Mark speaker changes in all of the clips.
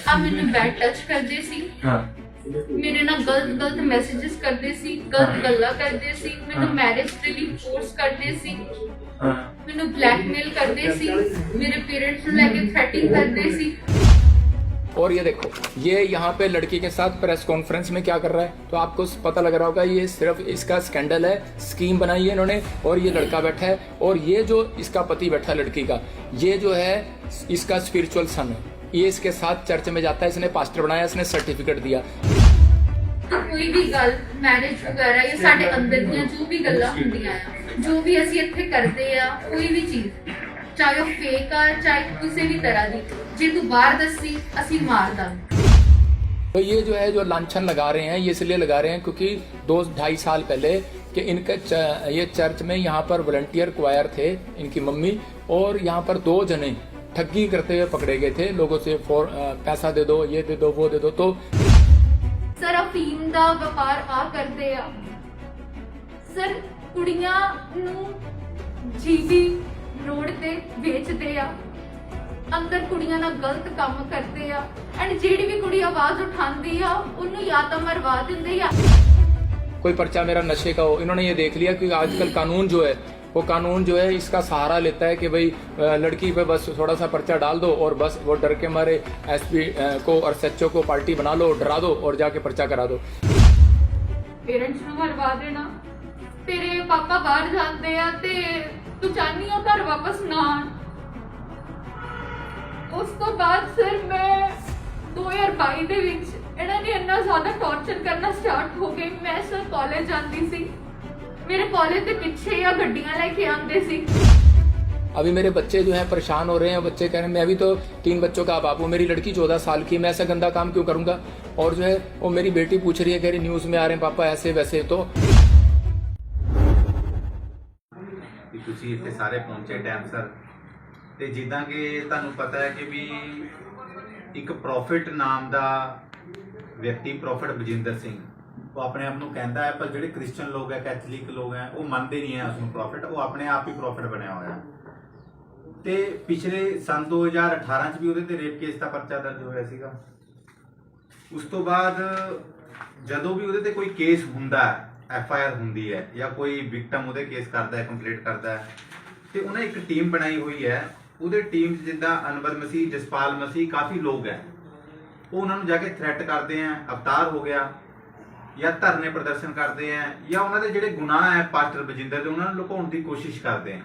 Speaker 1: ਆ ਮੈਨੂੰ bad touch ਕਰਦੇ ਸੀ, ਮੇਰੇ ਨਾਲ ਗਲਤ ਮੈਸੇजेस ਕਰਦੇ ਸੀ, ਗਲਤ ਗੱਲਾਂ ਕਰਦੇ ਸੀ, ਮੈਨੂੰ ਮੈਰਿਜ ਦੇ ਲਈ ਫੋਰਸ ਕਰਦੇ ਸੀ, ਮੈਨੂੰ ਬਲੈਕਮੇਲ ਕਰਦੇ ਸੀ, ਮੇਰੇ ਪੇरेंट्स ਨੂੰ ਲੈ ਕੇ ਥ੍ਰੈਟਿੰਗ ਕਰਦੇ ਸੀ।
Speaker 2: और ये देखो, ये यहाँ पे लड़की के साथ प्रेस कॉन्फ्रेंस में क्या कर रहा है, तो आपको पता लग रहा होगा ये सिर्फ इसका स्कैंडल है, स्कीम बनाई है इन्होंने, और ये लड़का बैठा है, और ये जो इसका पति बैठा है लड़की का, ये जो है इसका स्पिरिचुअल सन है, ये इसके साथ चर्च में जाता है, इसने पास्टर बनाया, इसने सर्टिफिकेट दिया।
Speaker 1: तो कोई भी गल मैरिज वगैरह या साडे अंदर ਦੀਆਂ जो भी गल्लां ਹੁੰਦੀਆਂ ਆ, जो भी ਅਸੀਂ ਇੱਥੇ ਕਰਦੇ ਆ, कोई भी चीज चाहे वो फेक आ चाहे किसी भी तरह की, जे तू बाहर दसी असी मार दांगे।
Speaker 2: तो ये जो है जो लांछन लगा रहे हैं, ये इसलिए लगा रहे हैं क्योंकि 2-2.5 साल पहले कि इनके ये चर्च में यहाँ पर वॉलंटियर क्वायर थे, इनकी मम्मी, और यहाँ पर 2 जने ठगी करते हुए पकड़े गए थे, लोगों से पैसा दे दो, ये दे दो, वो दे दो। तो
Speaker 1: सर अफीम दा व्यापार आ करते आ सर, कुड़ियां नू जीवी रोड ते बेचते आ, अंदर कुड़ियां ना गलत काम करते आ, एंड जेड़ी भी कुड़ी आवाज उठांदी आ उन्हें या तो मरवा दिंदे आ।
Speaker 2: कोई पर्चा मेरा नशे का हो, इन्होंने ये देख लिया कि आजकल कानून जो है वो कानून जो है इसका सहारा लेता है कि भाई लड़की पे बस थोड़ा सा पर्चा डाल दो और बस वो डर के मारे एसपी को और एसएचओ को पार्टी बना लो, डरा दो और जाके पर्चा करा दो।
Speaker 1: पेरेंट्स ਨੂੰ ਮਰਵਾ ਦੇਣਾ, ਤੇਰੇ ਪਾਪਾ ਬਾਹਰ ਜਾਂਦੇ ਆ ਤੇ ਤੂੰ ਚਾਹਨੀ ਹੋ ਘਰ ਵਾਪਸ ਨਾ ਆਣ। ਉਸ ਤੋਂ ਬਾਅਦ ਸਰ ਮੈਂ 2022 ਦੇ ਵਿੱਚ ਇਹਨਾਂ ਨੇ ਇੰਨਾ ਜ਼ਿਆਦਾ ਟੌਰਚਰ ਕਰਨਾ ਸਟਾਰਟ ਹੋ ਗਏ। ਮੈਂ ਸਰ ਕਾਲਜ ਜਾਂਦੀ ਸੀ, मेरे कॉलेज के पीछे या गड्डियां लेके आते सी।
Speaker 2: अभी मेरे बच्चे जो हैं परेशान हो रहे हैं, बच्चे कह रहे हैं मैं भी तो 3 बच्चों का बाप हूँ, मेरी लड़की 14 साल की, मैं ऐसा गंदा काम क्यों करूंगा। और जो है वो मेरी बेटी पूछ रही है, कह रही न्यूज में आ रहे हैं पापा ऐसे वैसे। तो
Speaker 3: ਤੁਸੀਂ ਇੱਥੇ ਸਾਰੇ ਪਹੁੰਚੇ ਟਾਈਮ ਸਰ, ਤੇ ਜਿੱਦਾਂ ਕਿ ਤੁਹਾਨੂੰ ਪਤਾ ਹੈ ਕਿ ਵੀ ਇੱਕ ਪ੍ਰੋਫਿਟ ਨਾਮ ਦਾ ਵਿਅਕਤੀ, ਪ੍ਰੋਫਿਟ ਬਜਿੰਦਰ ਸਿੰਘ, ਉਹ ਆਪਣੇ ਆਪ ਨੂੰ ਕਹਿੰਦਾ ਹੈ, ਪਰ ਜਿਹੜੇ ਕ੍ਰਿਸਚੀਅਨ ਲੋਕ ਹੈ, ਕੈਥੋਲਿਕ ਲੋਕ ਹੈ, ਉਹ ਮੰਨਦੇ ਨਹੀਂ ਹੈ ਉਸ ਨੂੰ ਪ੍ਰੋਫਿਟ, ਉਹ ਆਪਣੇ ਆਪ ਹੀ ਪ੍ਰੋਫਿਟ ਬਣਿਆ ਹੋਇਆ। ਤੇ ਪਿਛਲੇ ਸੰਨ 2018 ਚ ਵੀ ਉਹਦੇ ਤੇ ਰੇਪ ਕੇਸ ਦਾ ਪਰਚਾ ਦਰਜ ਹੋਇਆ ਸੀਗਾ। ਉਸ ਤੋਂ ਬਾਅਦ ਜਦੋਂ ਵੀ ਉਹਦੇ ਤੇ ਕੋਈ ਕੇਸ ਹੁੰਦਾ ਹੈ, ਐਫਆਈਆਰ ਹੁੰਦੀ ਹੈ ਜਾਂ ਕੋਈ ਵਿਕਟਮ ਉਹਦੇ ਕੇਸ ਕਰਦਾ ਹੈ, ਕੰਪਲੀਟ ਕਰਦਾ ਹੈ, ਤੇ ਉਹਨੇ ਇੱਕ ਟੀਮ ਬਣਾਈ ਹੋਈ ਹੈ। ਉਹਦੇ ਟੀਮ 'ਚ ਜਿੱਦਾਂ ਅਨਵਰ ਮਸੀਹ, ਜਸਪਾਲ ਮਸੀਹ, ਕਾਫੀ ਲੋਕ ਹੈ, ਉਹ ਉਹਨਾਂ ਨੂੰ ਜਾ ਕੇ ਥ੍ਰੈਟ ਕਰਦੇ ਆ, ਅਵਤਾਰ ਹੋ ਗਿਆ, ਜਾਂ ਧਰਨੇ ਪ੍ਰਦਰਸ਼ਨ ਕਰਦੇ ਆ, ਜਾਂ ਉਹਨਾਂ ਦੇ ਜਿਹੜੇ ਗੁਨਾਹ ਹੈ ਪਾਸਟਰ ਬਜਿੰਦਰ ਦੇ, ਉਹਨਾਂ ਨੂੰ ਲੁਕਾਉਣ ਦੀ ਕੋਸ਼ਿਸ਼ ਕਰਦੇ ਆ।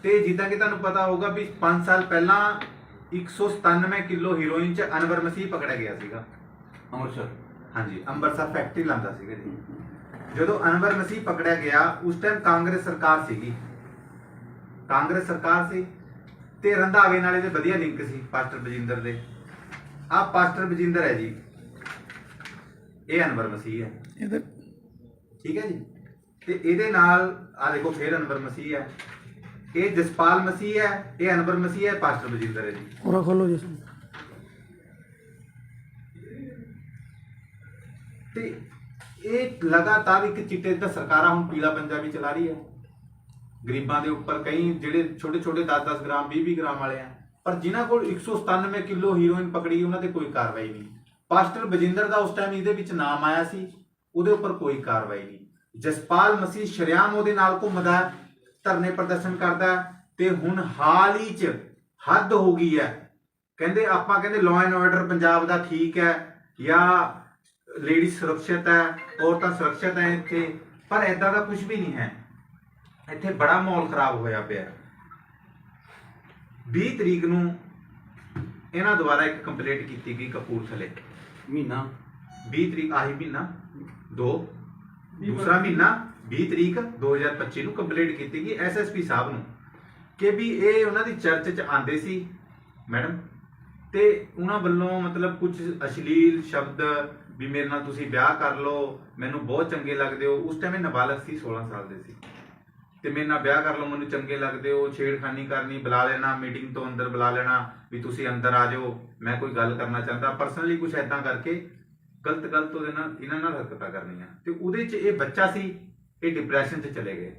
Speaker 3: ਤੇ ਜਿੱਦਾਂ ਕਿ ਤੁਹਾਨੂੰ ਪਤਾ ਹੋਊਗਾ ਵੀ 5 ਸਾਲ ਪਹਿਲਾਂ 197 ਕਿਲੋ ਹੀਰੋਇਨ 'ਚ ਅਨਵਰ ਮਸੀਹ ਪਕੜਿਆ ਗਿਆ ਸੀਗਾ ਅੰਮ੍ਰਿਤਸਰ। ਹਾਂਜੀ, ਅੰਮ੍ਰਿਤਸਰ ਫੈਕਟਰੀ ਲਾਉਂਦਾ ਸੀਗਾ ਜੀ। ਜਦੋਂ ਅਨਵਰ ਮਸੀਹ ਪਕੜਿਆ ਗਿਆ ਉਸ ਟਾਈਮ ਕਾਂਗਰਸ ਸਰਕਾਰ ਸੀਗੀ, ਕਾਂਗਰਸ ਸਰਕਾਰ ਸੀ, ਤੇ ਰੰਧਾਵੇ ਨਾਲੇ ਦੇ ਵਧੀਆ ਲਿੰਕ ਸੀ ਪਾਸਟਰ ਬਜਿੰਦਰ ਦੇ। ਆਹ ਪਾਸਟਰ ਬਜਿੰਦਰ ਹੈ ਜੀ, ਇਹ ਅਨਵਰ ਮਸੀਹ ਹੈ, ਠੀਕ ਹੈ ਜੀ। ਤੇ ਇਹਦੇ ਨਾਲ ਆ ਦੇਖੋ ਫਿਰ ਅਨਵਰ ਮਸੀਹ ਹੈ, ਇਹ ਜਸਪਾਲ ਮਸੀਹ ਹੈ, ਇਹ ਅਨਵਰ ਮਸੀਹ ਹੈ, ਪਾਸਟਰ ਬਜਿੰਦਰ ਹੈ ਜੀ।
Speaker 4: ਪੂਰਾ ਖੋਲੋ ਜੀ।
Speaker 3: ਤੇ ਇਹ ਲਗਾਤਾਰ ਇੱਕ ਚਿੱਟੇ ਦਾ ਸਰਕਾਰਾਂ ਹੁਣ ਪੀਲਾ ਪੰਜਾ ਵੀ ਚਲਾ ਰਹੀ ਹੈ ਗਰੀਬਾਂ ਦੇ ਉੱਪਰ। ਕਈ ਜਿਹੜੇ ਛੋਟੇ ਛੋਟੇ 10-10 ਗ੍ਰਾਮ 20-20 ਗ੍ਰਾਮ ਵਾਲੇ ਆ, ਪਰ ਜਿਨ੍ਹਾਂ ਕੋਲ 197 ਕਿਲੋ ਹੀਰੋਇਨ ਪਕੜੀ, ਉਹਨਾਂ ਤੇ ਕੋਈ ਕਾਰਵਾਈ ਨਹੀਂ। ਪਾਸਟਰ ਬਜਿੰਦਰ ਦਾ ਉਸ ਟਾਈਮ ਇਹਦੇ ਵਿੱਚ ਨਾਮ ਆਇਆ ਸੀ, ਉਹਦੇ ਉੱਪਰ ਕੋਈ ਕਾਰਵਾਈ ਨਹੀਂ। ਜਸਪਾਲ ਮਸੀਹ ਸ਼ਰੇਆਮ ਉਹਦੇ ਨਾਲ ਘੁੰਮਦਾ, ਧਰਨੇ ਪ੍ਰਦਰਸ਼ਨ ਕਰਦਾ, ਤੇ ਹੁਣ ਹਾਲ ਹੀ 'ਚ ਹੱਦ ਹੋ ਗਈ ਹੈ। ਕਹਿੰਦੇ ਆਪਾਂ ਕਹਿੰਦੇ ਲਾਅ ਐਂਡ ਆਰਡਰ ਪੰਜਾਬ ਦਾ ਠੀਕ ਹੈ, ਜਾਂ ਲੇਡੀ ਸੁਰੱਖਿਅਤ ਹੈ, ਔਰਤਾਂ ਸੁਰੱਖਿਅਤ ਹੈ ਇੱਥੇ, ਪਰ ਏਦਾਂ ਦਾ ਕੁਝ ਵੀ ਨਹੀਂ ਹੈ। ਇੱਥੇ ਬੜਾ ਮਾਹੌਲ ਖਰਾਬ ਹੋਇਆ ਪਿਆ। 20 ਤਰੀਕ ਨੂੰ ਇਹਨਾਂ ਦੁਆਰਾ ਇੱਕ ਕੰਪਲੇਂਟ ਕੀਤੀ ਗਈ ਕਪੂਰਥਲੇ, ਮਹੀਨਾ 20 ਤਰੀਕ, ਆਹੀ ਮਹੀਨਾ ਦੂਸਰਾ ਮਹੀਨਾ 20 ਤਰੀਕ 2025 ਨੂੰ ਕੰਪਲੇਂਟ ਕੀਤੀ ਗਈ ਐਸਐਸਪੀ ਸਾਹਿਬ ਨੂੰ ਕਿ ਵੀ ਇਹ ਉਹਨਾਂ ਦੀ ਚਰਚ 'ਚ ਆਉਂਦੇ ਸੀ ਮੈਡਮ, ਤੇ ਉਹਨਾਂ ਵੱਲੋਂ ਮਤਲਬ ਕੁਝ ਅਸ਼ਲੀਲ ਸ਼ਬਦ ਵੀ ਮੇਰੇ ਨਾਲ ਤੁਸੀਂ ਵਿਆਹ ਕਰ ਲਓ, ਮੈਨੂੰ ਬਹੁਤ ਚੰਗੇ ਲੱਗਦੇ ਹੋ। ਉਸ ਟਾਈਮ ਇਹ ਨਾਬਾਲਗ ਸੀ, 16 ਸਾਲ ਦੇ ਸੀ, ਤੇ ਮੇਰੇ ਨਾਲ ਵਿਆਹ ਕਰ ਲਓ, ਮੈਨੂੰ ਚੰਗੇ ਲੱਗਦੇ ਹੋ, ਛੇੜਖਾਨੀ ਕਰਨੀ, ਬੁਲਾ ਲੈਣਾ ਮੀਟਿੰਗ ਤੋਂ ਅੰਦਰ, ਬੁਲਾ ਲੈਣਾ ਵੀ ਤੁਸੀਂ ਅੰਦਰ ਆ ਜਾਓ, ਮੈਂ ਕੋਈ ਗੱਲ ਕਰਨਾ ਚਾਹੁੰਦਾ, ਪਰਸਨਲੀ ਕੁਝ ਐਦਾਂ ਕਰਕੇ ਗਲਤ ਉਹਦੇ ਨਾਲ ਇਹਨਾਂ ਨਾਲ ਹਰਕਤਾਂ ਕਰਨੀਆਂ। ਤੇ ਉਹਦੇ 'ਚ ਇਹ ਬੱਚਾ ਸੀ, ਇਹ ਡਿਪਰੈਸ਼ਨ 'ਚ ਚਲੇ ਗਏ।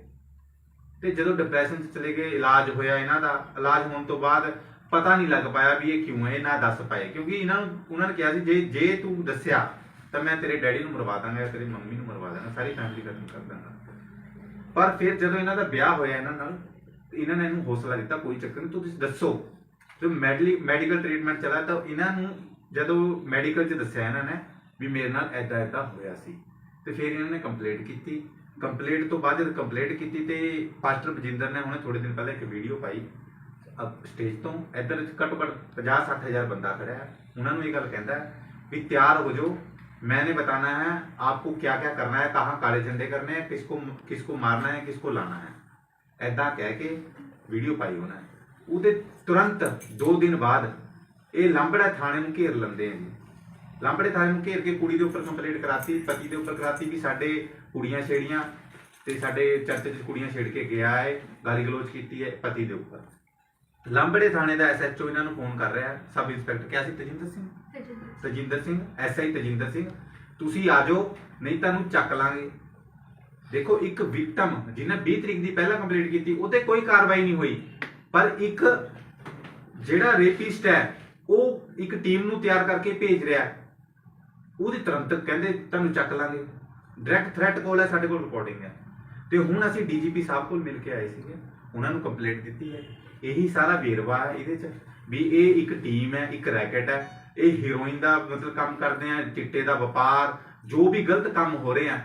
Speaker 3: ਤੇ ਜਦੋਂ ਡਿਪਰੈਸ਼ਨ 'ਚ ਚਲੇ ਗਏ, ਇਲਾਜ ਹੋਇਆ ਇਹਨਾਂ ਦਾ, ਇਲਾਜ ਹੋਣ ਤੋਂ ਬਾਅਦ ਪਤਾ ਨਹੀਂ ਲੱਗ ਪਾਇਆ ਵੀ ਇਹ ਕਿਉਂ ਹੈ, ਨਾ ਦੱਸ ਪਾਏ, ਕਿਉਂਕਿ ਉਹਨਾਂ ਨੇ ਕਿਹਾ ਸੀ ਜੇ ਤੂੰ ਦੱਸਿਆ ਤਾਂ ਮੈਂ ਤੇਰੇ ਡੈਡੀ ਨੂੰ ਮਰਵਾ ਦਾਂਗਾ, ਤੇਰੀ ਮੰਮੀ ਨੂੰ ਮਰਵਾ ਦਾਂਗਾ, ਸਾਰੀ ਫੈਮਿਲੀ ਖਤਮ ਕਰ ਦਾਂਗਾ। ਪਰ ਫਿਰ ਜਦੋਂ ਇਹਨਾਂ ਦਾ ਵਿਆਹ ਹੋਇਆ ਇਹਨਾਂ ਨਾਲ, ਇਹਨਾਂ ਨੇ ਇਹਨੂੰ ਹੌਸਲਾ ਦਿੱਤਾ, ਕੋਈ ਚੱਕਰ ਨਹੀਂ, ਤੁਸੀਂ ਦੱਸੋ। ਜੋ ਮੈਡੀਕਲ ਟ੍ਰੀਟਮੈਂਟ ਚੱਲਾ ਤਾਂ ਇਹਨਾਂ ਨੂੰ ਜਦੋਂ ਮੈਡੀਕਲ 'ਚ ਦੱਸਿਆ ਇਹਨਾਂ ਨੇ ਵੀ ਮੇਰੇ ਨਾਲ ਐਦਾਂ ਹੋਇਆ ਸੀ, ਤੇ ਫਿਰ ਇਹਨਾਂ ਨੇ ਕੰਪਲੇਂਟ ਕੀਤੀ। ਕੰਪਲੇਂਟ ਤੋਂ ਬਾਅਦ ਜਦ ਕੰਪਲੇਂਟ ਕੀਤੀ ਤੇ ਪਾਸਟਰ ਬਜਿੰਦਰ ਨੇ ਹੁਣੇ ਥੋੜੇ ਦਿਨ ਪਹਿਲਾਂ ਇੱਕ ਵੀਡੀਓ ਪਾਈ ਸਟੇਜ ਤੋਂ, ਇੱਧਰ ਘੱਟੋ ਘੱਟ 50-60 ਹਜ਼ਾਰ ਬੰਦਾ ਖੜਾ ਹੈ, ਉਹਨਾਂ ਨੂੰ ਇਹ ਗੱਲ ਕਹਿੰਦਾ ਵੀ ਤਿਆਰ ਹੋ जाओ, मैंने बताना है आपको क्या क्या करना है, कहाँ काले झंडे करने हैं, किसको मारना है, किसको लाना है, ऐदा कह के वीडियो पाई होना है। ਉਹਦੇ तुरंत 2 दिन बाद ਇਹ ਲਾਂਬੜਾ ਥਾਣੇ ਨੂੰ ਘੇਰ ਲੈਂਦੇ ਆ ਜੀ। ਲਾਂਬੜੇ ਥਾਣੇ ਨੂੰ ਘੇਰ ਕੇ ਕੁੜੀ ਦੇ ਉੱਪਰ ਕੰਪਲੇਂਟ ਕਰਾਤੀ, ਪਤੀ ਦੇ ਉੱਪਰ ਕਰਾਤੀ ਵੀ ਸਾਡੇ ਕੁੜੀਆਂ ਛੇੜੀਆਂ ਤੇ ਸਾਡੇ ਚਰਚ 'ਚ ਕੁੜੀਆਂ ਛੇੜ ਕੇ ਗਿਆ ਹੈ, ਗਾਲੀ ਗਲੋਚ ਕੀਤੀ ਹੈ ਪਤੀ ਦੇ ਉੱਪਰ। ਲਾਂਬੜੇ ਥਾਣੇ ਦਾ ਐਸਐਚਓ ਇਹਨਾਂ ਨੂੰ ਫੋਨ ਕਰ ਰਿਹਾ, ਸਬ ਇੰਸਪੈਕਟਰ ਕਿਹਾ ਸੀ ਤਜਿੰਦਰ ਸਿੰਘ ਐਸਆਈ ਤਜਿੰਦਰ ਸਿੰਘ, ਤੁਸੀਂ ਆ ਜਾਓ ਨਹੀਂ ਤੁਹਾਨੂੰ ਚੱਕ ਲਾਂਗੇ। ਦੇਖੋ ਇੱਕ ਵਿਕਟਮ ਜਿਹਨੇ 20 ਤਰੀਕ ਦੀ ਪਹਿਲਾਂ ਕੰਪਲੇਂਟ ਕੀਤੀ ਉਹਤੇ ਕੋਈ ਕਾਰਵਾਈ ਨਹੀਂ ਹੋਈ, ਪਰ ਇੱਕ ਜਿਹੜਾ ਰੇਪਿਸਟ ਹੈ ਉਹ ਇੱਕ ਟੀਮ ਨੂੰ ਤਿਆਰ ਕਰਕੇ ਭੇਜ ਰਿਹਾ, ਉਹਦੀ ਤੁਰੰਤ ਕਹਿੰਦੇ ਤੁਹਾਨੂੰ ਚੱਕ ਲਾਂਗੇ। ਡਾਇਰੈਕਟ ਥ੍ਰੈਟ ਕਾਲ ਹੈ, ਸਾਡੇ ਕੋਲ ਰਿਕਾਰਡਿੰਗ ਹੈ। ਤੇ ਹੁਣ ਅਸੀਂ ਡੀਜੀਪੀ ਸਾਹਿਬ ਕੋਲ ਮਿਲ ਕੇ ਆਏ ਸੀਗੇ, ਉਹਨਾਂ ਨੂੰ ਕੰਪਲੇਂਟ ਦਿੱਤੀ ਹੈ। ਇਹੀ ਸਾਰਾ ਵੇਰਵਾ ਹੈ ਇਹਦੇ 'ਚ ਵੀ ਇਹ ਇੱਕ ਟੀਮ ਹੈ, ਇੱਕ ਰੈਕਟ ਹੈ, ਇਹ ਹੀਰੋਇਨ ਦਾ ਮਤਲਬ ਕੰਮ ਕਰਦੇ ਆ, ਚਿੱਟੇ ਦਾ ਵਪਾਰ, ਜੋ ਵੀ ਗਲਤ ਕੰਮ ਹੋ ਰਹੇ ਆ,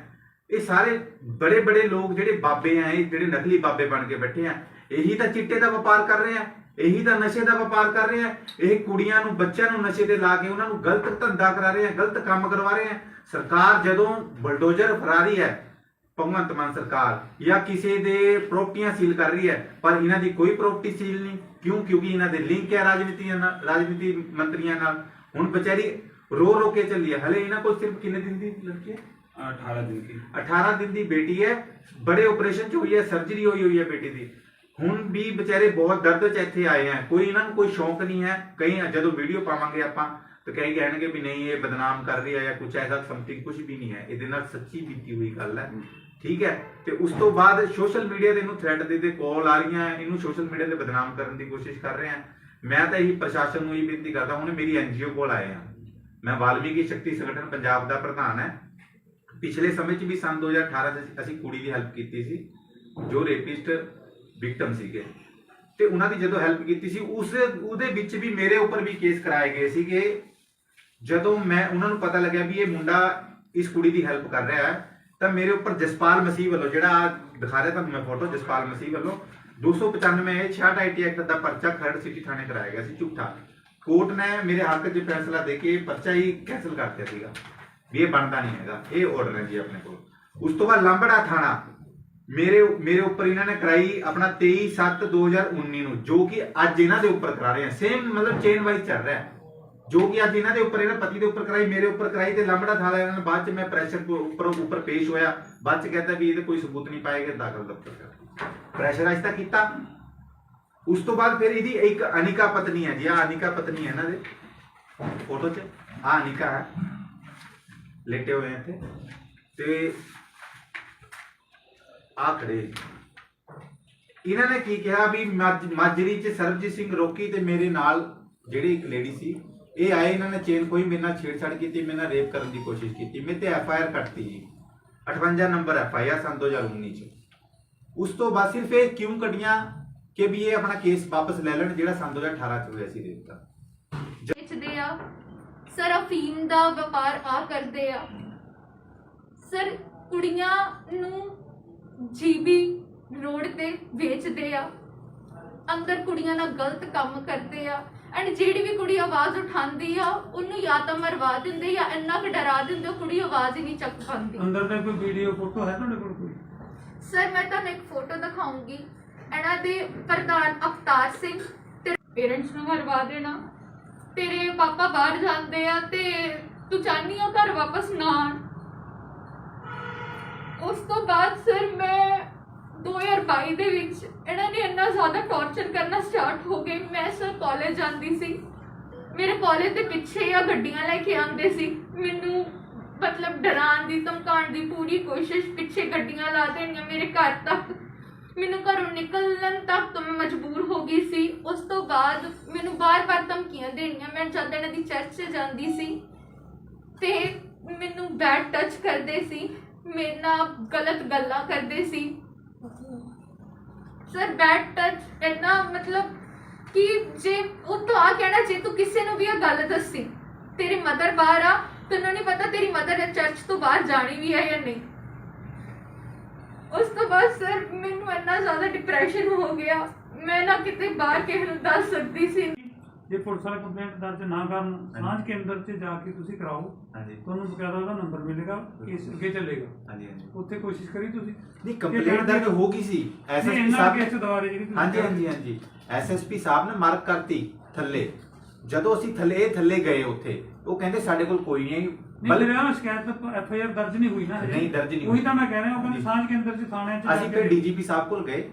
Speaker 3: ਇਹ ਸਾਰੇ ਬੜੇ ਬੜੇ ਲੋਕ ਜਿਹੜੇ ਬਾਬੇ ਆ, ਇਹ ਜਿਹੜੇ ਨਕਲੀ ਬਾਬੇ ਬਣ ਕੇ ਬੈਠੇ ਆ, ਇਹੀ ਤਾਂ ਚਿੱਟੇ ਦਾ ਵਪਾਰ ਕਰ ਰਹੇ ਆ, ਇਹੀ ਤਾਂ ਨਸ਼ੇ ਦਾ ਵਪਾਰ ਕਰ ਰਹੇ ਆ। ਇਹ ਕੁੜੀਆਂ ਨੂੰ ਬੱਚਿਆਂ ਨੂੰ ਨਸ਼ੇ ਤੇ ਲਾ ਕੇ ਉਹਨਾਂ ਨੂੰ ਗਲਤ ਧੰਦਾ ਕਰਾ ਰਹੇ ਆ, ਗਲਤ ਕੰਮ ਕਰਵਾ ਰਹੇ ਆ। ਸਰਕਾਰ ਜਦੋਂ ਬਲਡੋਜ਼ਰ ਫਰਾ ਰਹੀ ਹੈ, ਭਗਵੰਤ ਮਾਨ ਸਰਕਾਰ, ਜਾਂ ਕਿਸੇ ਦੇ ਪ੍ਰੋਪਰਟੀਆਂ ਸੀਲ ਕਰ ਰਹੀ ਹੈ, ਪਰ ਇਹਨਾਂ ਦੀ ਕੋਈ ਪ੍ਰੋਪਰਟੀ ਸੀਲ ਨਹੀਂ। ਕਿਉਂ? ਕਿਉਂਕਿ ਇਹਨਾਂ ਦੇ ਲਿੰਕ ਹੈ ਰਾਜਨੀਤੀ ਮੰਤਰੀਆਂ ਨਾਲ। ਹੁਣ ਵਿਚਾਰੀ रो रो के चली है, हले इन्हों को सिर्फ कितने दिन की लड़की है? 18 दिन की बेटी है, बड़े ऑपरेशन च हुई है, सर्जरी हुई है बेटी की। ਹੁਣ भी बेचारे बहुत दर्द च ਇੱਥੇ ਆਏ हैं, कोई इन्हों कोई शौक नहीं है। कई जो वीडियो पावांगे ਆਪਾਂ तो कई कहणगे भी नहीं ये बदनाम कर रही है या कुछ ऐसा समथिंग, कुछ भी नहीं है। ਇਹਦੇ ਨਾਲ सच्ची बीती हुई गल है, ठीक है। ਤੇ ਉਸ ਤੋਂ ਬਾਅਦ ਸੋਸ਼ਲ ਮੀਡੀਆ ਤੇ ਇਹਨੂੰ ਥ੍ਰੈਟ ਦੇ ਕਾਲ ਆ ਰਹੀਆਂ, ਇਹਨੂੰ ਸੋਸ਼ਲ ਮੀਡੀਆ ਤੇ ਬਦਨਾਮ ਕਰਨ ਦੀ ਕੋਸ਼ਿਸ਼ ਕਰ ਰਹੇ ਆ। ਮੈਂ ਤਾਂ ਇਹੀ ਪ੍ਰਸ਼ਾਸਨ ਨੂੰ ਇਹ ਬੇਨਤੀ ਕਰਦਾ, ਹੁਣ ਮੇਰੀ ਐਨਜੀਓ ਕੋਲ ਆਏ ਆ, ਮੈਂ ਵਾਲਮੀਕੀ ਸ਼ਕਤੀ ਸੰਗਠਨ ਪੰਜਾਬ ਦਾ ਪ੍ਰਧਾਨ ਹੈ। ਪਿਛਲੇ ਸਮੇਂ 'ਚ ਵੀ ਸੰਨ 2018 'ਚ ਅਸੀਂ ਕੁੜੀ ਦੀ ਹੈਲਪ ਕੀਤੀ ਸੀ ਜੋ ਰੇਪਿਸਟ ਵਿਕਟਮ ਸੀਗੇ, ਤੇ ਉਹਨਾਂ ਦੀ ਜਦੋਂ ਹੈਲਪ ਕੀਤੀ ਸੀ ਉਹਦੇ ਵਿੱਚ ਵੀ ਮੇਰੇ ਉੱਪਰ ਵੀ ਕੇਸ ਕਰਾਏ ਗਏ ਸੀਗੇ। ਜਦੋਂ ਮੈਂ ਉਹਨਾਂ ਨੂੰ ਪਤਾ ਲੱਗਿਆ ਵੀ ਇਹ ਮੁੰਡਾ ਇਸ ਕੁੜੀ ਦੀ ਹੈਲਪ ਕਰ ਰਿਹਾ ਹੈ, ਤਾਂ ਮੇਰੇ ਉੱਪਰ ਜਸਪਾਲ ਮਸੀਹ ਵੱਲੋਂ, ਜਿਹੜਾ ਦਿਖਾ ਰਿਹਾ ਤੁਹਾਨੂੰ ਮੈਂ ਫੋਟੋ, ਜਸਪਾਲ ਮਸੀਹ ਵੱਲੋਂ 295 66 ਆਈਟੀ ਐਕਟ ਦਾ ਪਰਚਾ ਖਰੜ ਸਿਟੀ ਥਾਣੇ ਕਰਾਇਆ ਗਿਆ ਸੀ ਝੂਠਾ। ਕੋਰਟ ਨੇ ਮੇਰੇ ਹੱਕ 'ਚ ਫੈਸਲਾ ਦੇ ਕੇ ਪਰਚਾ ਹੀ ਕੈਂਸਲ ਕਰ ਦਿੱਤਾ ਸੀਗਾ ਵੀ ਇਹ ਬਣਦਾ ਨਹੀਂ ਹੈਗਾ। ਇਹ ਆਰਡਰ ਹੈ ਜੀ ਆਪਣੇ ਕੋਲ। ਉਸ ਤੋਂ ਬਾਅਦ ਲਾਂਬੜਾ ਥਾਣਾ ਮੇਰੇ ਉੱਪਰ ਇਹਨਾਂ ਨੇ ਕਰਾਈ ਆਪਣਾ 23/7/2019 ਨੂੰ, ਜੋ ਕਿ ਅੱਜ ਇਹਨਾਂ ਦੇ ਉੱਪਰ ਕਰਾ ਰਹੇ ਆ। ਸੇਮ ਮਤਲਬ ਚੇਨ ਵਾਈਜ਼ ਚੱਲ ਰਿਹਾ, ਜੋ ਕਿ ਅੱਜ ਇਹਨਾਂ ਦੇ ਉੱਪਰ, ਇਹਨਾਂ ਪਤੀ ਦੇ ਉੱਪਰ ਕਰਾਈ, ਮੇਰੇ ਉੱਪਰ ਕਰਾਈ, ਤੇ ਲਾਂਬੜਾ ਥਾਣਾ ਇਹਨਾਂ ਨੇ ਬਾਅਦ 'ਚ ਮੈਂ ਪ੍ਰੈਸ਼ਰ ਉੱਪਰ ਪੇਸ਼ ਹੋਇਆ, ਬਾਅਦ 'ਚ ਕਹਿੰਦਾ ਵੀ ਇਹਦੇ ਕੋਈ ਸਬੂਤ ਨਹੀਂ ਪਾਏਗਾ, ਦਾਖਲ ਦਫ਼ਤਰ ਕਰ ਪ੍ਰੈਸ਼ਰਾਈਜ਼ ਤਾਂ ਕੀਤਾ। ਉਸ ਤੋਂ ਬਾਅਦ ਫਿਰ ਇਹਦੀ ਇੱਕ ਅਨਿਕਾ ਪਤਨੀ ਹੈ ਜੀ, ਆ ਅਨਿਕਾ ਪਤਨੀ ਹੈ ਇਹਨਾਂ ਦੇ ਫੋਟੋ 'ਚ, ਆ ਅਨਿਕਾ ਹੈ, ਲੇਟੇ ਹੋਏ ਇੱਥੇ, ਤੇ ਆ ਖੜੇ। ਇਹਨਾਂ ਨੇ ਕੀ ਕਿਹਾ ਵੀ ਮਾਜਰੀ 'ਚ ਸਰਬਜੀਤ ਸਿੰਘ ਰੋਕੀ ਤੇ ਮੇਰੇ ਨਾਲ ਜਿਹੜੀ ਇੱਕ ਲੇਡੀ ਸੀ, ਇਹ ਆਏ, ਇਹਨਾਂ ਨੇ ਚੇਨ ਕੋਈ ਮੇਰੇ ਨਾਲ ਛੇੜਛਾੜ ਕੀਤੀ, ਮੇਰੇ ਨਾਲ ਰੇਪ ਕਰਨ ਦੀ ਕੋਸ਼ਿਸ਼ ਕੀਤੀ, ਮੇਰੇ ਤੇ FIR ਕੱਟਤੀ ਜੀ, 58 ਨੰਬਰ FIR ਸੰਨ 2019 ਚ। ਉਸ ਤੋਂ ਬਾਅਦ ਸਿਰਫ ਇਹ ਕਿਉਂ ਕੱਢੀਆਂ ਕਿ ਵੀ ਇਹ ਆਪਣਾ ਕੇਸ ਵਾਪਸ ਲੈ ਲੈਣ, ਜਿਹੜਾ ਸੰਨ 2018 ਚ ਹੋਇਆ ਸੀ ਰੇਪ ਦਾ।
Speaker 1: ਵੇਚਦੇ ਆ ਸਰ, ਅਫੀਮ ਦਾ ਵਪਾਰ ਆ ਕਰਦੇ ਆ ਸਰ, ਕੁੜੀਆਂ ਨੂੰ ਜੀਬੀ ਰੋਡ ਤੇ ਵੇਚਦੇ ਆ, ਅੰਦਰ ਕੁੜੀਆਂ ਨਾਲ ਗਲਤ ਕੰਮ ਕਰਦੇ ਆ, ਐਂਡ ਜਿਹੜੀ ਵੀ ਕੁੜੀ ਆਵਾਜ਼ ਉਠਾਉਂਦੀ ਆ ਉਹਨੂੰ ਜਾਂ ਤਾਂ ਮਰਵਾ ਦਿੰਦੇ ਜਾਂ ਇੰਨਾ ਕੁ ਡਰਾ ਦਿੰਦੇ ਕੁੜੀ ਆਵਾਜ਼ ਹੀ ਨਹੀਂ ਚੱਕ ਪਾਉਂਦੀ।
Speaker 4: ਅੰਦਰ ਦਾ ਕੋਈ ਵੀਡੀਓ ਫੋਟੋ ਹੈ ਤੁਹਾਡੇ ਕੋਲ ਕੋਈ?
Speaker 1: ਸਰ ਮੈਂ ਤੁਹਾਨੂੰ ਇੱਕ ਫੋਟੋ ਦਿਖਾਉਂਗੀ, ਇਹਨਾਂ ਦੇ ਪ੍ਰਧਾਨ ਅਵਤਾਰ ਸਿੰਘ ਤੇ ਪੇਰੈਂਟਸ ਨੂੰ ਮਰਵਾ ਦੇਣਾ, ਤੇਰੇ ਪਾਪਾ ਬਾਹਰ ਜਾਂਦੇ ਆ ਤੇ ਤੂੰ ਚਾਹਨੀ ਹੋ ਘਰ ਵਾਪਸ ਨਾ ਆਣ। ਉਸ ਤੋਂ ਬਾਅਦ ਸਰ ਮੈਂ 2022 ਦੇ ਵਿੱਚ ਇਹਨਾਂ ਨੇ ਇੰਨਾ ਜ਼ਿਆਦਾ ਟੌਰਚਰ ਕਰਨਾ ਸਟਾਰਟ ਹੋ ਗਏ। ਮੈਂ ਸਰ ਕਾਲਜ ਜਾਂਦੀ ਸੀ, ਮੇਰੇ ਕਾਲਜ ਦੇ ਪਿੱਛੇ ਆ ਗੱਡੀਆਂ ਲੈ ਕੇ ਆਉਂਦੇ ਸੀ, ਮੈਨੂੰ ਮਤਲਬ ਡਰਾਉਣ ਦੀ ਧਮਕਾਉਣ ਦੀ ਪੂਰੀ ਕੋਸ਼ਿਸ਼, ਪਿੱਛੇ ਗੱਡੀਆਂ ਲਾ ਦੇਣੀਆਂ ਮੇਰੇ ਘਰ ਤੱਕ। ਮੈਨੂੰ ਘਰੋਂ ਨਿਕਲਣ ਤੱਕ ਤੋਂ ਮੈਂ ਮਜਬੂਰ ਹੋ ਗਈ ਸੀ। ਉਸ ਤੋਂ ਬਾਅਦ ਮੈਨੂੰ ਬਾਰ-ਬਾਰ ਧਮਕੀਆਂ ਦੇਣੀਆਂ। ਮੈਂ ਜਦ ਇਹਨਾਂ ਦੀ ਚਰਚ 'ਚ ਜਾਂਦੀ ਸੀ ਤੇ ਮੈਨੂੰ ਬੈਡ ਟੱਚ ਕਰਦੇ ਸੀ, ਮੇਰੇ ਨਾਲ ਗਲਤ ਗੱਲਾਂ ਕਰਦੇ ਸੀ। ਸਰ ਬੈਡ ਟੱਚ ਇੰਨਾ ਮਤਲਬ ਕਿ ਜੇ ਉਹ ਤੋਂ ਆ ਕਹਿਣਾ, ਜੇ ਤੂੰ ਕਿਸੇ ਨੂੰ ਵੀ ਇਹ ਗੱਲ ਦੱਸੀ ਤੇਰੀ ਮਦਰ ਬਾਹਰ ਆ, ਤੈਨੂੰ ਨਹੀਂ ਪਤਾ ਤੇਰੀ ਮਦਰ ਚਰਚ ਤੋਂ ਬਾਹਰ ਜਾਣੀ ਵੀ ਹੈ ਜਾਂ ਨਹੀਂ। ਉਸ ਤੋਂ ਬਾਅਦ ਸਰ ਮੈਨੂੰ ਇੰਨਾ ਜ਼ਿਆਦਾ ਡਿਪਰੈਸ਼ਨ ਹੋ ਗਿਆ, ਮੈਂ ਨਾ ਕਿਤੇ ਬਾਹਰ ਕਿਸੇ ਨੂੰ ਦੱਸ ਸਕਦੀ ਸੀ।
Speaker 4: ਜੇ ਪੁਲਿਸ ਵਾਲੇ ਕੰਪਲੇਂਟ ਦਰਜ ਨਾ ਕਰਨ, ਸਾਂਝ ਕੇਂਦਰ 'ਚ ਜਾ ਕੇ ਤੁਸੀਂ ਕਰਾਓ।
Speaker 3: ਹਾਂਜੀ
Speaker 4: ਤੁਹਾਨੂੰ ਬਕਾਇਦਾ ਉਹਦਾ ਨੰਬਰ ਮਿਲੇਗਾ, ਕੇਸ ਅੱਗੇ ਚੱਲੇਗਾ।
Speaker 3: ਹਾਂਜੀ ਹਾਂਜੀ
Speaker 4: ਉੱਥੇ ਕੋਸ਼ਿਸ਼ ਕਰੀ ਤੁਸੀਂ।
Speaker 3: ਨਹੀਂ ਕੰਪਲੇਂਟ ਦਰਜ ਹੋ ਗਈ ਸੀ ਐਸਐਸਪੀ
Speaker 4: ਇਹਨਾਂ
Speaker 3: ਸਾਹਿਬ
Speaker 4: ਕੇਸ ਦੁਆਰੇ ਜਿਹੜੀ ਤੁਸੀਂ
Speaker 3: ਹਾਂਜੀ ਹਾਂਜੀ ਹਾਂਜੀ ਐਸਐਸਪੀ ਸਾਹਿਬ ਨੇ ਮਾਰਕ ਕਰਤੀ ਥੱਲੇ। ਜਦੋਂ ਅਸੀਂ ਥੱਲੇ ਗਏ ਉੱਥੇ ਉਹ ਕਹਿੰਦੇ ਸਾਡੇ ਕੋਲ ਕੋਈ ਨਹੀਂ
Speaker 4: ਨਹੀਂ ਮੇਰੇ ਨਾਲ ਸ਼ਿਕਾਇਤ ਐਫਆਈਆਰ ਦਰਜ ਨਹੀਂ ਹੋਈ ਨਾ ਹਜੇ।
Speaker 3: ਨਹੀਂ, ਦਰਜ ਨਹੀਂ
Speaker 4: ਉਹੀ
Speaker 3: ਹੋਈ।
Speaker 4: ਤਾਂ ਮੈਂ ਕਹਿ ਰਿਹਾ, ਉਹ ਕਹਿੰਦੇ ਸਾਂਝ ਕੇਂਦਰ 'ਚ ਥਾਣੇ 'ਚ
Speaker 3: ਅਸੀਂ ਫਿਰ ਡੀਜੀਪੀ ਸਾਹਿਬ ਕੋਲ ਗਏ।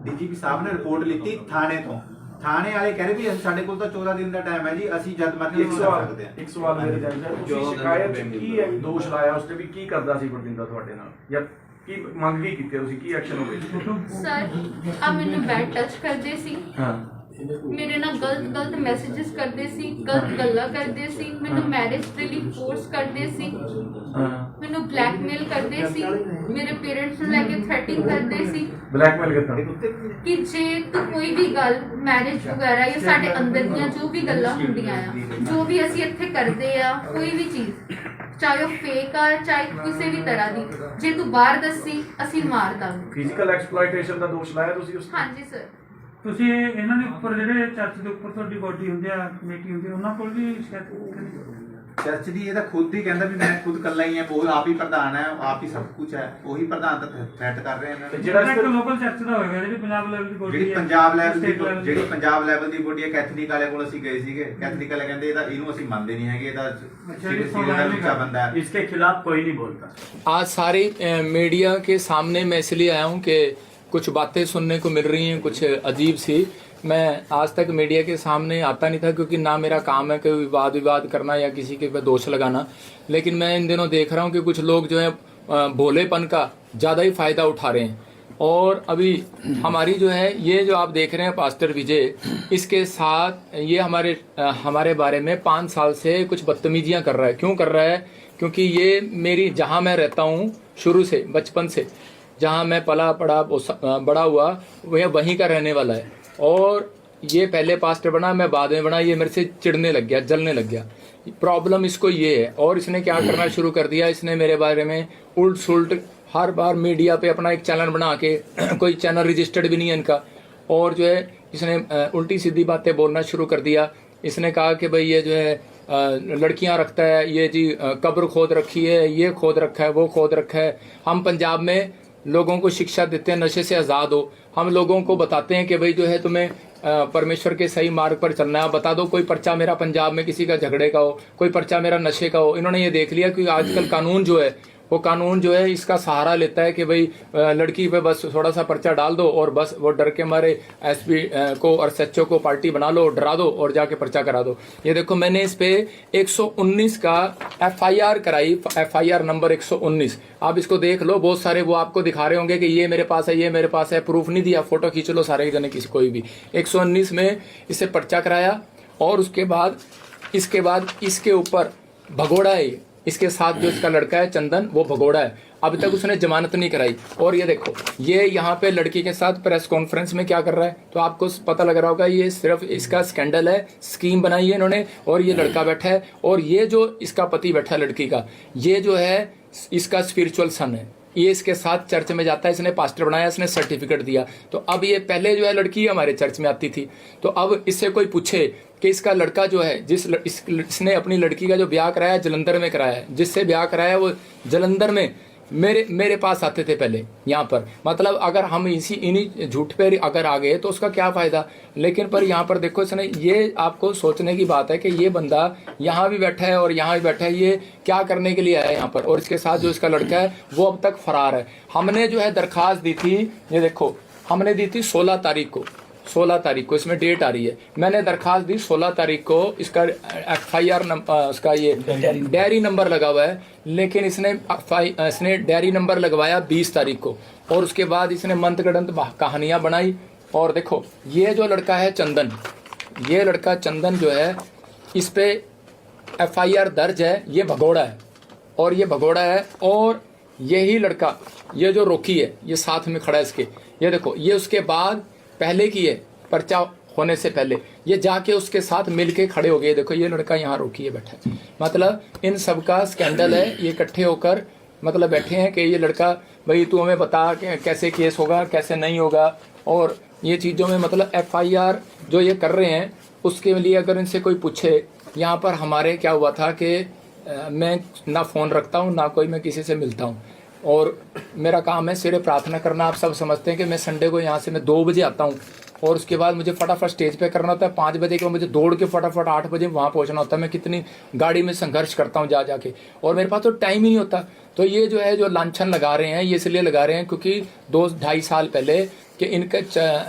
Speaker 3: ਡੀਜੀਪੀ ਸਾਹਿਬ ਨੇ ਰਿਪੋਰਟ ਲਿੱਤੀ ਥਾਣੇ ਤੋਂ। ਥਾਣੇ ਵਾਲੇ ਕਹਿ ਰਹੇ ਵੀ ਸਾਡੇ ਕੋਲ ਤਾਂ 14 ਦਿਨ ਦਾ ਟਾਈਮ ਹੈ ਜੀ, ਅਸੀਂ ਜਦ ਮਰਜ਼ੀ
Speaker 5: ਇੱਕ
Speaker 3: ਕਰ
Speaker 5: ਸਵਾਲ
Speaker 3: ਸਕਦੇ ਹਾਂ।
Speaker 5: ਇੱਕ ਸਵਾਲ ਮੇਰੇ ਜੱਜ ਸਾਹਿਬ, ਤੁਸੀਂ ਸ਼ਿਕਾਇਤ ਕੀ ਹੈ, ਦੋਸ਼ ਲਾਇਆ ਉਸਨੇ ਵੀ ਕੀ ਕਰਦਾ ਸੀ ਗੁਰਜਿੰਦਰ ਤੁਹਾਡੇ ਨਾਲ, ਜਾਂ ਕੀ ਮੰਗ ਕੀ ਕੀਤੀ ਤੁਸੀਂ, ਕੀ ਐਕਸ਼ਨ ਹੋਵੇ?
Speaker 1: ਸਰ ਆ ਮੈਨੂੰ ਬੈਡ ਟੱਚ ਕਰਦੇ ਸੀ,
Speaker 5: ਹਾਂ
Speaker 1: ਮੇਰੇ ਨਾਲ ਗਲਤ ਮੈਸੇजेस ਕਰਦੇ ਸੀ, ਗਲਤ ਗੱਲਾਂ ਕਰਦੇ ਸੀ, ਮੈਨੂੰ ਮੈਰਿਜ ਦੇ ਲਈ ਫੋਰਸ ਕਰਦੇ ਸੀ,
Speaker 5: ਹਾਂ
Speaker 1: ਮੈਨੂੰ ਬਲੈਕਮੇਲ ਕਰਦੇ ਸੀ, ਮੇਰੇ ਪੇਰੈਂਟਸ ਨੂੰ ਲੈ ਕੇ ਥ੍ਰੈਟਨਿੰਗ ਕਰਦੇ ਸੀ
Speaker 5: ਬਲੈਕਮੇਲ ਕਰਦਾ।
Speaker 1: ਕਿ ਜੇ ਤੂੰ ਕੋਈ ਵੀ ਗੱਲ ਮੈਰਿਜ ਵਗੈਰਾ ਜਾਂ ਸਾਡੇ ਅੰਦਰ ਦੀਆਂ ਜੋ ਵੀ ਗੱਲਾਂ ਹੁੰਦੀਆਂ ਆ, ਜੋ ਵੀ ਅਸੀਂ ਇੱਥੇ ਕਰਦੇ ਆ, ਕੋਈ ਵੀ ਚੀਜ਼ ਚਾਹੇ ਉਹ ਫੇਕ ਆ ਚਾਹੇ ਕਿਸੇ ਵੀ ਤਰ੍ਹਾਂ ਦੀ, ਜੇ ਤੂੰ ਬਾਹਰ ਦੱਸੀ ਅਸੀਂ ਮਾਰ ਦਾਂਗੇ।
Speaker 5: ਫਿਜ਼ੀਕਲ ਐਕਸਪਲੋਇਟੇਸ਼ਨ ਦਾ ਦੋਸ਼ ਲਾਇਆ ਤੁਸੀਂ ਉਸ
Speaker 1: ਹਾਂਜੀ ਸਰ।
Speaker 4: ਤੁਸੀਂ ਇਹਨਾਂ ਦੇ ਉੱਪਰ ਜਿਹੜੇ ਚਰਚ ਦੇ ਉੱਪਰ ਤੁਹਾਡੀ ਬਾਡੀ ਹੁੰਦੀ ਆ, ਕਮੇਟੀ ਹੁੰਦੀ ਆ, ਉਹਨਾਂ ਕੋਲ ਵੀ ਸ਼ਿਕਾਇਤ ਕੀਤੀ?
Speaker 3: ਚਰਚ ਦੀ ਇਹ ਤਾਂ ਖੁਦ ਹੀ ਕਹਿੰਦਾ ਵੀ ਮੈਂ ਖੁਦ ਇਕੱਲਾ ਹੀ ਹਾਂ, ਉਹ ਆਪ ਹੀ ਪ੍ਰਧਾਨ ਹੈ, ਆਪ ਹੀ ਸਭ ਕੁਝ ਹੈ, ਉਹੀ ਪ੍ਰਧਾਨ ਤਾਂ ਥ੍ਰੈਟ ਕਰ ਰਹੇ ਇਹਨਾਂ ਨੂੰ।
Speaker 4: ਜਿਹੜਾ ਇੱਕ ਲੋਕਲ ਚਰਚ ਦਾ ਹੋਏਗਾ, ਜਿਹੜੀ ਪੰਜਾਬ ਲੈਵਲ ਦੀ ਬੋਡੀ
Speaker 3: ਜਿਹੜੀ ਪੰਜਾਬ ਲੈਵਲ ਦੀ ਬੋਡੀ ਹੈ ਕੈਥੋਲਿਕ ਵਾਲੇ ਕੋਲ ਅਸੀਂ ਗਏ ਸੀਗੇ। ਕੈਥੋਲਿਕ ਵਾਲੇ ਕਹਿੰਦੇ ਇਹਨੂੰ ਅਸੀਂ ਮੰਨਦੇ ਨਹੀਂ ਹੈਗੇ, ਇਹਦਾ ਉੱਚਾ ਬੰਦਾ है,
Speaker 5: इसके खिलाफ कोई नहीं बोलता।
Speaker 2: आज सारी मीडिया के सामने मैं इसलिए आया हूँ कि कुछ बातें सुनने को मिल रही हैं कुछ अजीब सी। मैं आज तक मीडिया के सामने आता नहीं था क्योंकि ना मेरा काम है कोई विवाद करना या किसी के पे दोष लगाना, लेकिन मैं इन दिनों देख रहा हूँ कि कुछ लोग जो है भोलेपन का ज़्यादा ही फ़ायदा उठा रहे हैं। और अभी हमारी जो है ये जो आप देख रहे हैं पास्टर विजय, इसके साथ ये हमारे बारे में 5 साल से कुछ बदतमीजियाँ कर रहा है। क्यों कर रहा है? क्योंकि ये मेरी जहाँ मैं रहता हूँ शुरू से बचपन से जहाँ मैं पला पड़ा बड़ा हुआ वह वहीं का रहने वाला है, और ये पहले पास्टर बना, मैं बाद में बना, ये मेरे से चिढ़ने लग गया, जलने लग गया। प्रॉब्लम इसको ये है। और इसने क्या करना शुरू कर दिया, इसने मेरे बारे में उल्ट सुल्ट हर बार मीडिया पे अपना एक चैनल बना के कोई चैनल रजिस्टर्ड भी नहीं है इनका, और जो है इसने उल्टी सीधी बातें बोलना शुरू कर दिया। इसने कहा कि भाई ये जो है लड़कियां रखता है, ये जी कब्र खोद रखी है, ये खोद रखा है, वो खोद रखा है। हम पंजाब में लोगों को शिक्षा देते हैं नशे से आज़ाद हो, हम लोगों को बताते हैं कि भाई जो है तुम्हें परमेश्वर के सही मार्ग पर चलना है। बता दो कोई पर्चा मेरा पंजाब में किसी का झगड़े का हो, कोई पर्चा मेरा नशे का हो। इन्होंने ये देख लिया कि आजकल कानून जो है वो कानून जो है इसका सहारा लेता है कि भाई लड़की पे बस थोड़ा सा पर्चा डाल दो और बस वो डर के मारे एसपी को और सच्चो को पार्टी बना लो, डरा दो और जाके पर्चा करा दो। ये देखो मैंने इस पे 119 का एफआईआर कराई, एफआईआर नंबर 119। आप इसको देख लो, बहुत सारे वो आपको दिखा रहे होंगे कि ये मेरे पास है, ये मेरे पास है, प्रूफ नहीं दिया, फोटो खींच लो सारे जने किसी कोई भी। 119 में इससे पर्चा कराया, और उसके बाद इसके ऊपर भगोड़ा है, इसके साथ जो इसका लड़का है चंदन वो भगोड़ा है। अभी तक उसने जमानत नहीं कराई। और ये देखो ये यहाँ पे लड़की के साथ प्रेस कॉन्फ्रेंस में क्या कर रहा है, तो आपको पता लग रहा होगा ये सिर्फ इसका स्कैंडल है, स्कीम बनाई है इन्होंने। और ये लड़का बैठा है, और ये जो इसका पति बैठा है लड़की का, ये जो है इसका स्पिरिचुअल सन है, ये इसके साथ चर्च में जाता है, इसने पास्टर बनाया, इसने सर्टिफिकेट दिया। तो अब ये पहले जो है लड़की हमारे चर्च में आती थी, तो अब इससे कोई पूछे कि इसका लड़का जो है इसने अपनी लड़की का जो ब्याह कराया है जलंधर में कराया है, जिससे ब्याह कराया है वो जलंधर में मेरे पास आते थे पहले यहाँ पर। मतलब अगर हम इन्हीं झूठ पे अगर आ गए तो उसका क्या फायदा। लेकिन पर यहाँ पर देखो इसने, ये आपको सोचने की बात है कि ये बंदा यहाँ भी बैठा है और यहाँ भी बैठा है, ये क्या करने के लिए आया है यहाँ पर। और इसके साथ जो इसका लड़का है वो अब तक फरार है। हमने जो है दरखास्त दी थी, ये देखो हमने दी थी 16 तारीख को, 16 तारीख को, इसमें डेट आ रही है, मैंने दरखास्त दी 16 तारीख को, इसका FIR उसका ये डायरी नंबर लगा हुआ है, लेकिन इसने डायरी नंबर लगवाया 20 तारीख को, और उसके बाद इसने मंत्रगढ़ंत कहानियां बनाई। और देखो ये जो लड़का है चंदन, ये लड़का चंदन जो है, इस पे FIR दर्ज है, ये भगोड़ा है, और ये भगोड़ा है, और यही लड़का, ये जो रोकी है, ये साथ में खड़ा है इसके, ये देखो, ये उसके बाद पहले की है, पर्चा होने से पहले ये जाके उसके साथ मिलके खड़े हो गए। देखो ये लड़का यहाँ रोकी है बैठा है, मतलब इन सबका स्कैंडल है, ये इकट्ठे होकर मतलब बैठे हैं कि ये लड़का भाई तू हमें बता कि कैसे केस होगा कैसे नहीं होगा, और ये चीज़ों में मतलब FIR जो ये कर रहे हैं उसके लिए अगर इनसे कोई पूछे, यहाँ पर हमारे क्या हुआ था कि मैं ना फ़ोन रखता हूँ ना कोई मैं किसी से मिलता हूँ, और मेरा काम है सिर्फ प्रार्थना करना। आप सब समझते हैं कि मैं संडे को यहाँ से मैं 2 बजे आता हूँ, और उसके बाद मुझे फटाफट स्टेज पे करना होता है, 5 बजे के बाद मुझे दौड़ के फटाफट 8 बजे वहाँ पहुँचना होता है। मैं कितनी गाड़ी में संघर्ष करता हूँ जा जाके, और मेरे पास तो टाइम ही नहीं होता। तो ये जो है जो लांछन लगा रहे हैं, ये इसलिए लगा रहे हैं क्योंकि 2-2.5 साल पहले कि इनके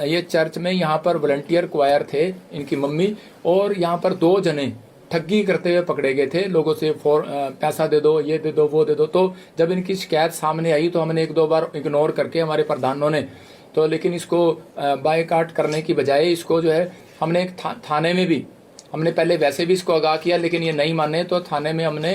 Speaker 2: ये चर्च में यहाँ पर वॉलंटियर क्वायर थे, इनकी मम्मी, और यहाँ पर 2 जने ठगी करते हुए पकड़े गए थे, लोगों से पैसा दे दो, ये दे दो, वो दे दो। तो जब इनकी शिकायत सामने आई तो हमने 1-2 बार इग्नोर करके हमारे प्रधानों ने तो, लेकिन इसको बायकाट करने की बजाय इसको जो है हमने एक थाने में भी हमने पहले वैसे भी इसको आगाह किया, लेकिन ये नहीं माने तो थाने में हमने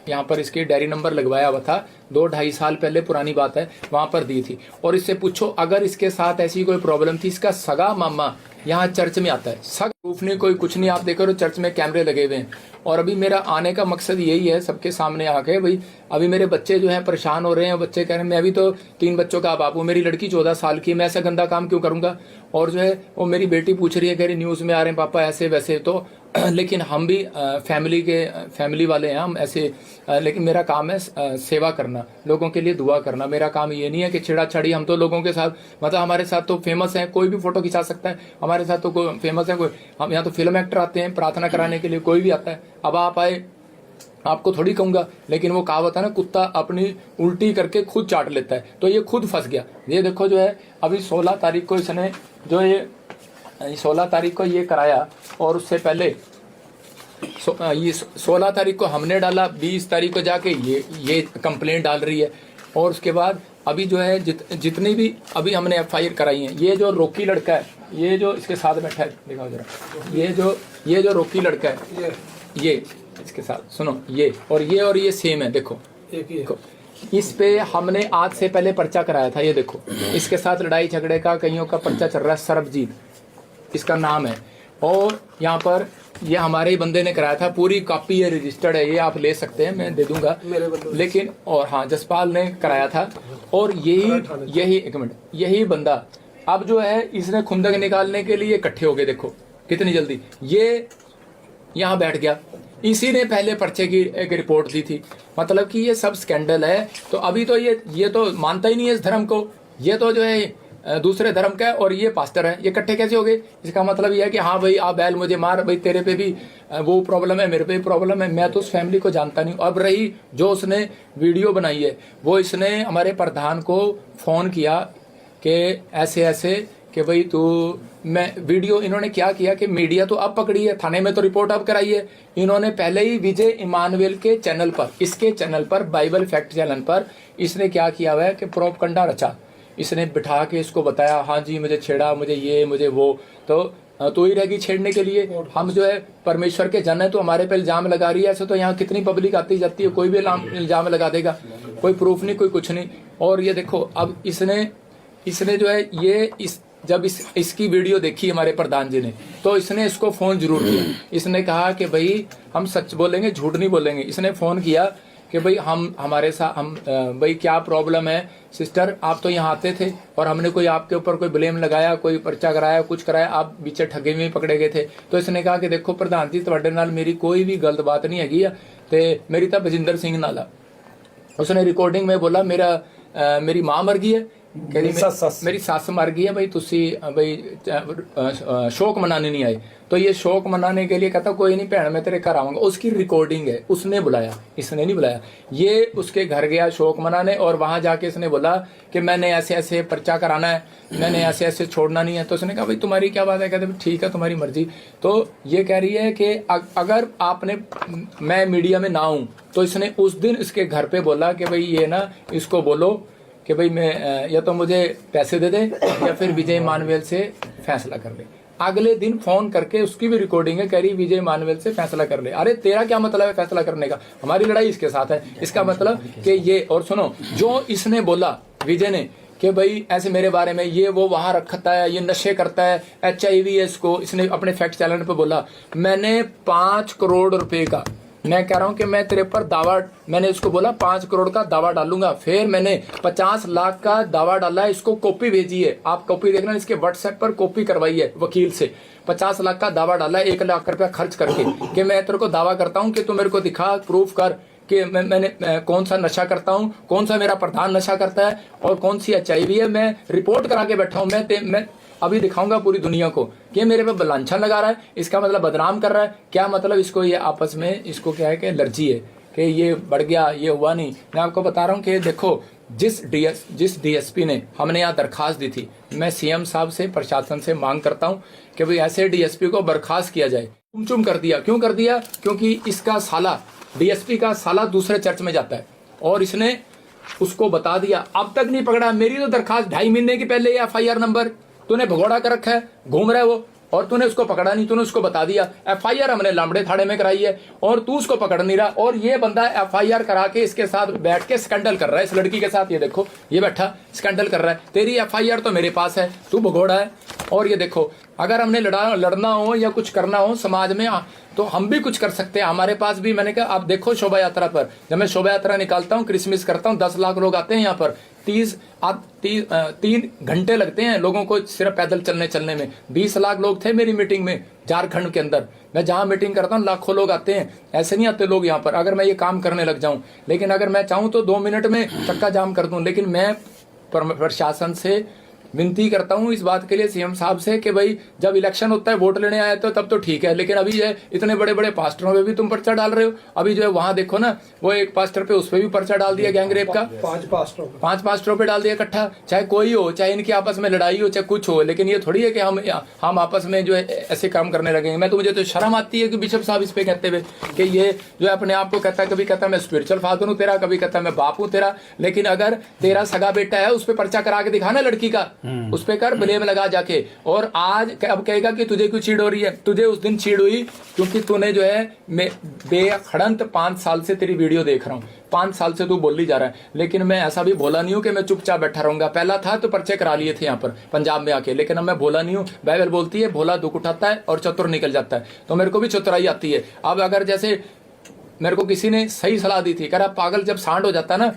Speaker 2: यहाँ पर इसके डायरी नंबर लगवाया हुआ था, 2-2.5 साल पहले पुरानी बात है, वहाँ पर दी थी। और इससे पूछो अगर इसके साथ ऐसी कोई प्रॉब्लम थी, इसका सगा मामा यहाँ चर्च में आता है, सगा प्रूफ नहीं कोई कुछ नहीं। आप देखो चर्च में कैमरे लगे हुए हैं, और अभी मेरा आने का मकसद यही है सबके सामने आके, भाई अभी मेरे बच्चे जो हैं परेशान हो रहे हैं, बच्चे कह रहे हैं मैं अभी तो 3 बच्चों का बाप हूँ, मेरी लड़की 14 साल की, मैं ऐसा गंदा काम क्यों करूंगा। और जो है वो मेरी बेटी पूछ रही है, कह रही न्यूज़ में आ रहे हैं पापा ऐसे वैसे, तो लेकिन हम भी फैमिली वाले हैं हम ऐसे, लेकिन मेरा काम है सेवा करना, लोगों के लिए दुआ करना। मेरा काम ये नहीं है कि छेड़ा-छाड़ी, हम तो लोगों के साथ मतलब हमारे साथ तो फेमस है, कोई भी फोटो खिंचा सकता है, हमारे साथ तो कोई फेमस है कोई, हम यहाँ तो फिल्म एक्टर आते हैं प्रार्थना कराने के लिए, कोई भी आता है। अब आप आए, आपको थोड़ी कहूंगा, लेकिन वो कहावत है ना, कुत्ता अपनी उल्टी करके खुद चाट लेता है, तो ये खुद फंस गया। ये देखो जो है अभी 16 तारीख को इसने जो ये 16 तारीख को ये कराया, और उससे पहले ये 16 तारीख को हमने डाला, 20 तारीख को जाके ये कंप्लेंट डाल रही है, और उसके बाद अभी जो है जितनी भी अभी हमने FIR कराई है, ये जो रोकी लड़का है, ये जो इसके साथ बैठा है, दिखाओ जरा, ये जो रोकी लड़का है, ये इसके साथ सुनो, ये और ये सेम है, देखो इस पे हमने आज से पहले पर्चा कराया था। ये देखो इसके साथ लड़ाई झगड़े का कईयों का पर्चा चल रहा है, सरबजीत इसका नाम है, और यहाँ पर ये हमारे ही बंदे ने कराया था, पूरी कॉपी है, रजिस्टर्ड है, ये आप ले सकते हैं, मैं दे दूंगा, लेकिन और हाँ जसपाल ने कराया था। और यही एक मिनट, यही बंदा अब जो है इसने खुंदक निकालने के लिए इकट्ठे हो गए, देखो कितनी जल्दी ये यहाँ बैठ गया, इसी ने पहले पर्चे की एक रिपोर्ट दी थी। मतलब कि ये सब स्कैंडल है। तो अभी तो ये तो मानता ही नहीं है इस धर्म को, ये तो जो है दूसरे धर्म का है, और ये पास्टर है, ये इकट्ठे कैसे हो गए। इसका मतलब ये है कि हाँ भाई आप बैल मुझे मार, भाई तेरे पे भी वो प्रॉब्लम है, मेरे पे भी प्रॉब्लम है। मैं तो उस फैमिली को जानता नहीं। अब रही जो उसने वीडियो बनाई है, वो इसने हमारे प्रधान को फोन किया कि ऐसे ऐसे कि भाई तू मैं वीडियो, इन्होंने क्या किया कि मीडिया तो अब पकड़ी है, थाने में तो रिपोर्ट अब कराई है। इन्होंने पहले ही विजय इमानुएल के चैनल पर, इसके चैनल पर, बाइबल फैक्ट चैनल पर इसने क्या किया हुआ है कि प्रोपगंडा रचा। इसने बिठा के इसको बताया, हाँ जी मुझे छेड़ा, मुझे ये मुझे वो, तो ही रहेगी छेड़ने के लिए। हम जो है परमेश्वर के जन है, तो हमारे पे इल्जाम लगा रही है। ऐसे तो यहाँ कितनी पब्लिक आती जाती है, कोई भी इल्जाम लगा देगा, कोई प्रूफ नहीं, कोई कुछ नहीं। और ये देखो अब इसने जो है ये जब इसकी वीडियो देखी हमारे प्रधान जी ने, तो इसने इसको फोन जरूर किया। इसने कहा कि भाई हम सच बोलेंगे, झूठ नहीं बोलेंगे। इसने फोन किया कि भाई हमारे साथ भाई क्या प्रॉब्लम है सिस्टर, आप तो यहाँ आते थे और हमने कोई आपके ऊपर कोई ब्लेम लगाया, कोई पर्चा कराया, कुछ कराया, आप बीचे ठगे में पकड़े गए थे। तो इसने कहा कि देखो प्रधान जी तुहाडे नाल मेरी कोई भी गलत बात नहीं हैगी, ते मेरी तो बजिंदर सिंह नाला। उसने रिकॉर्डिंग में बोला मेरी माँ मर गई है, ਕਹਿੰਦੀ मेरी सस मर गई है भाई, तुसी भाई शोक मनाने नहीं आए। तो ये शोक मनाने के लिए कहता कोई नहीं भैन मैं तेरे घर आऊंगा। उसकी रिकॉर्डिंग है, उसने बुलाया, इसने नहीं बुलाया। ये उसके घर गया शोक मनाने और वहां जाके इसने बोला कि मैंने ऐसे ऐसे पर्चा कराना है, मैंने ऐसे ऐसे छोड़ना नहीं है। तो उसने कहा भाई तुम्हारी क्या बात है? कहते ठीक है तुम्हारी मर्जी। तो ये कह रही है कि अगर आपने मैं मीडिया में ना हूं तो इसने उस दिन इसके घर पे बोला कि भाई ये ना इसको बोलो कि भाई मैं या तो मुझे पैसे दे दे या फिर विजय मानवेल से फैसला कर ले। अगले दिन फोन करके उसकी भी रिकॉर्डिंग है, कह रही विजय मानवेल से फैसला कर ले। अरे तेरा क्या मतलब है फैसला करने का? हमारी लड़ाई इसके साथ है। इसका मतलब कि ये, और सुनो जो इसने बोला विजय ने कि भाई ऐसे मेरे बारे में ये वो वहां रखता है, ये नशे करता है, HIV है इसको, इसने अपने फैक्ट चैनल पे बोला। मैंने 5 करोड़ रुपए का, मैं कह रहा हूं कि मैं तेरे पर दावा, मैंने इसको बोला 5 करोड़ का दावा डालूंगा। फिर मैंने 50 लाख का दावा डाला, इसको कॉपी भेजी है, आप कॉपी देखना, इसके व्हाट्सएप पर कॉपी करवाई है वकील से। 50 लाख का दावा डाला, 1 लाख रुपया खर्च करके कि मैं तेरे को दावा करता हूं कि तू मेरे को दिखा, प्रूफ कर कि मैंने कौन सा नशा करता हूं, कौन सा मेरा प्रधान नशा करता है और कौन सी HIV है। मैं रिपोर्ट करा के बैठा हूं, मैं अभी दिखाऊंगा पूरी दुनिया को कि मेरे पे बलांछन लगा रहा है, इसका मतलब बदनाम कर रहा है। क्या मतलब इसको ये आपस में इसको क्या है कि एलर्जी है कि ये बढ़ गया, ये हुआ नहीं। मैं आपको बता रहा हूं कि देखो जिस DSP ने हमने यहाँ दरखास्त दी थी, मैं CM साहब से प्रशासन से मांग करता हूं कि भाई ऐसे DSP को बर्खास्त किया जाए। चुम कर दिया, क्यों कर दिया? क्योंकि इसका साला DSP का साला दूसरे चर्च में जाता है और इसने उसको बता दिया, अब तक नहीं पकड़ा। मेरी तो दरखास्त 2.5 महीने की पहले FIR नंबर तूने भगोड़ा कर रखा है, घूम रहा है वो, और तूने उसको पकड़ा नहीं, तूने उसको बता दिया। FIR हमने लामड़े थाड़े में कराई है और तू उसको पकड़ नहीं रहा। और ये बंदा FIR करा के इसके साथ बैठ के स्कैंडल कर रहा है इस लड़की के साथ। ये देखो ये बैठा स्कैंडल कर रहा है। तेरी FIR तो मेरे पास है, तू भगोड़ा है। और ये देखो अगर हमने लड़ना हो या कुछ करना हो समाज में तो हम भी कुछ कर सकते हैं। हमारे पास भी, मैंने कहा आप देखो शोभा यात्रा पर, जब मैं शोभा यात्रा निकालता हूँ, क्रिसमस करता हूँ, 10 लाख लोग आते हैं यहाँ पर। 3 घंटे लगते हैं लोगों को सिर्फ पैदल चलने में। 20 लाख लोग थे मेरी मीटिंग में झारखंड के अंदर। मैं जहां मीटिंग करता हूँ लाखों लोग आते हैं, ऐसे नहीं आते लोग यहाँ पर अगर मैं ये काम करने लग जाऊं। लेकिन अगर मैं चाहूं तो 2 मिनट में चक्का जाम कर दूं। लेकिन मैं प्रशासन से विनती करता हूं इस बात के लिए CM साहब से कि भाई जब इलेक्शन होता है वोट लेने आए तो तब तो ठीक है, लेकिन अभी जो है इतने बड़े बड़े पास्टरों पे भी तुम पर्चा डाल रहे हो। अभी जो है वहां देखो ना, वो एक पास्टर पे उस पे भी पर्चा डाल दिया गैंगरेप का। 5 पास्टरों पे डाल दिया इकट्ठा। चाहे कोई हो, चाहे इनकी आपस में लड़ाई हो, चाहे कुछ हो, लेकिन ये थोड़ी है कि हम आपस में जो है ऐसे काम करने लगेंगे। मैं तो मुझे तो शर्म आती है कि बिशप साहब इस पे कहते हुए कि ये जो है अपने आप को कहता है, कभी कहता है मैं स्पिरिचुअल फादर हूँ तेरा, कभी कहता है मैं बाप हूँ तेरा। लेकिन अगर तेरा सगा बेटा है उस पर पर्चा करा के दिखाना लड़की का, उस पर कर ब्लेम लगा जाके। और आज अब कहेगा कि तुझे क्यों चीड़ हो रही है? तुझे उस दिन चीड़ हुई क्योंकि तूने जो है बेखड़ंत 5 साल से तेरी वीडियो देख रहा हूं, 5 साल से तू बोली जा रहा है। लेकिन मैं ऐसा भी बोला नहीं हूं कि मैं चुपचाप बैठा रहूंगा। पहला था तो पर्चे करा लिए थे यहाँ पर पंजाब में आके, लेकिन अब मैं बोला नहीं हूं। बाइबल बोलती है भोला दुख उठाता है और चतुर निकल जाता है, तो मेरे को भी चतुराई आती है। अब अगर जैसे मेरे को किसी ने सही सलाह दी थी, कह रहा पागल जब सांड हो जाता है ना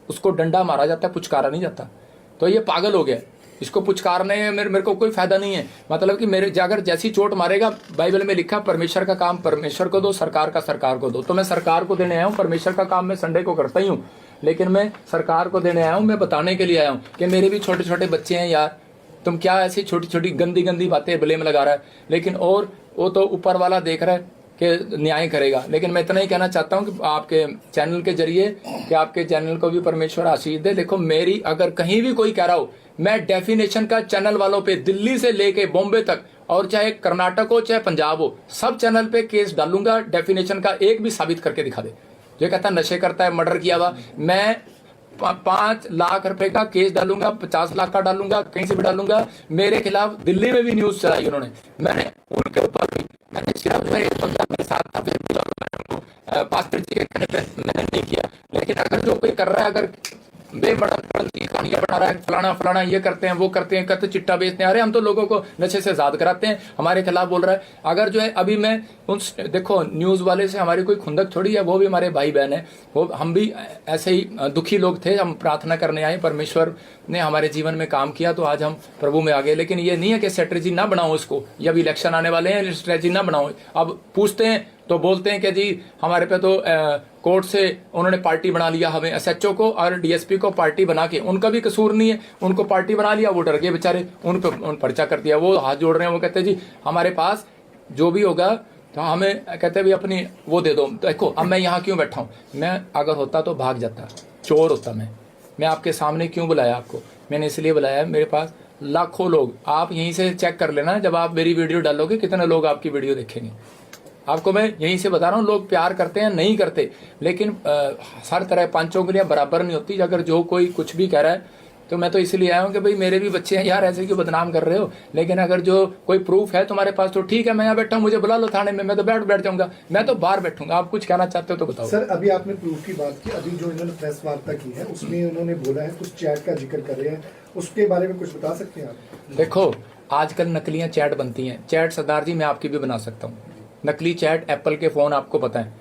Speaker 2: उसको डंडा मारा जाता है, पुचकारा नहीं जाता। तो ये पागल हो गया, इसको पुचकारने में मेरे को कोई फायदा नहीं है। मतलब कि मेरे अगर जैसी चोट मारेगा, बाइबल में लिखा परमेश्वर का काम परमेश्वर को दो, सरकार का सरकार को दो। तो मैं सरकार को देने आया हूँ, परमेश्वर का काम मैं संडे को करता ही हूँ, लेकिन मैं सरकार को देने आया हूँ। मैं बताने के लिए आया हूँ कि मेरे भी छोटे छोटे बच्चे हैं यार, तुम क्या ऐसी छोटी छोटी गंदी गंदी बातें ब्लेम लगा रहा है। लेकिन और वो तो ऊपर वाला देख रहा है कि न्याय करेगा। लेकिन मैं इतना ही कहना चाहता हूं कि आपके चैनल के जरिए कि आपके चैनल को भी परमेश्वर आशीष दे। देखो मेरी अगर कहीं भी कोई कह रहा हो, मैं डेफिनेशन का चैनल वालों पे दिल्ली से लेके बॉम्बे तक, और चाहे कर्नाटक हो चाहे पंजाब हो, सब चैनल पे केस डालूंगा। डेफिनेशन का एक भी साबित करके दिखा दे। जो कहता नशे करता है, मर्डर किया हुआ, मैं 5 लाख रुपए का केस डालूंगा, 50 लाख का डालूंगा, कहीं से भी डालूंगा। मेरे खिलाफ दिल्ली में भी न्यूज चलाई उन्होंने, मैंने उनके ऊपर भी मैंने सिर्फ मेरे साथ पास्टर जी के कहने पे मैंने नहीं किया। लेकिन अगर जो कोई कर रहा है, अगर बेबड़न की कहानियां बना रहा है, फलाना फलाना ये करते हैं वो करते हैं, कहते चिट्टा बेचते हैं, अरे हम तो लोगों को नशे से आजाद कराते हैं, हमारे खिलाफ बोल रहा है। अगर जो है अभी मैं उन देखो न्यूज वाले से हमारी कोई खुंदक थोड़ी है, वो भी हमारे भाई बहन है, वो हम भी ऐसे ही दुखी लोग थे। हम प्रार्थना करने आए, परमेश्वर ने हमारे जीवन में काम किया तो आज हम प्रभु में आ गए। लेकिन ये नहीं है कि स्ट्रेटेजी ना बनाओ इसको, जब इलेक्शन आने वाले हैं स्ट्रेटेजी ना बनाओ। अब पूछते हैं तो बोलते हैं कि जी हमारे पे तो कोर्ट से उन्होंने पार्टी बना लिया, हमें एसएचओ को और डीएसपी को पार्टी बना के, उनका भी कसूर नहीं है, उनको पार्टी बना लिया, वो डर गए बेचारे, उन पर्चा कर दिया, वो हाथ जोड़ रहे हैं, वो कहते हैं जी हमारे पास जो भी होगा तो हमें, कहते हैं भी अपनी वो दे दो। देखो अब मैं यहाँ क्यों बैठा हूँ, मैं अगर होता तो भाग जाता, चोर होता मैं आपके सामने क्यों बुलाया आपको, मैंने इसलिए बुलाया, मेरे पास लाखों लोग, आप यहीं से चेक कर लेना, जब आप मेरी वीडियो डालोगे कितने लोग आपकी वीडियो देखेंगे। आपको मैं यहीं से बता रहा हूँ, लोग प्यार करते हैं नहीं करते, लेकिन हर तरह 5 उंगलियां बराबर नहीं होती। अगर जो कोई कुछ भी कह रहा है तो मैं तो इसलिए आया हूँ कि भाई मेरे भी बच्चे हैं यार, ऐसे क्यों बदनाम कर रहे हो। लेकिन अगर जो कोई प्रूफ है तुम्हारे पास तो ठीक है, मैं यहाँ बैठा हूँ, मुझे बुला लो थाने में, मैं तो बैठ जाऊंगा, मैं तो बाहर बैठूंगा। आप कुछ कहना चाहते हो तो बताओ।
Speaker 6: सर अभी आपने प्रूफ की बात की, अभी जो इन्होंने प्रेस वार्ता की है उसमें उन्होंने बोला है कुछ चैट का जिक्र कर रहे हैं, उसके बारे में कुछ बता सकते हैं आप? देखो
Speaker 2: आजकल नकलियां चैट बनती हैं, चैट सरदार जी मैं आपकी भी बना सकता हूँ, नकली चैट, एप्पल के फोन आपको पता है,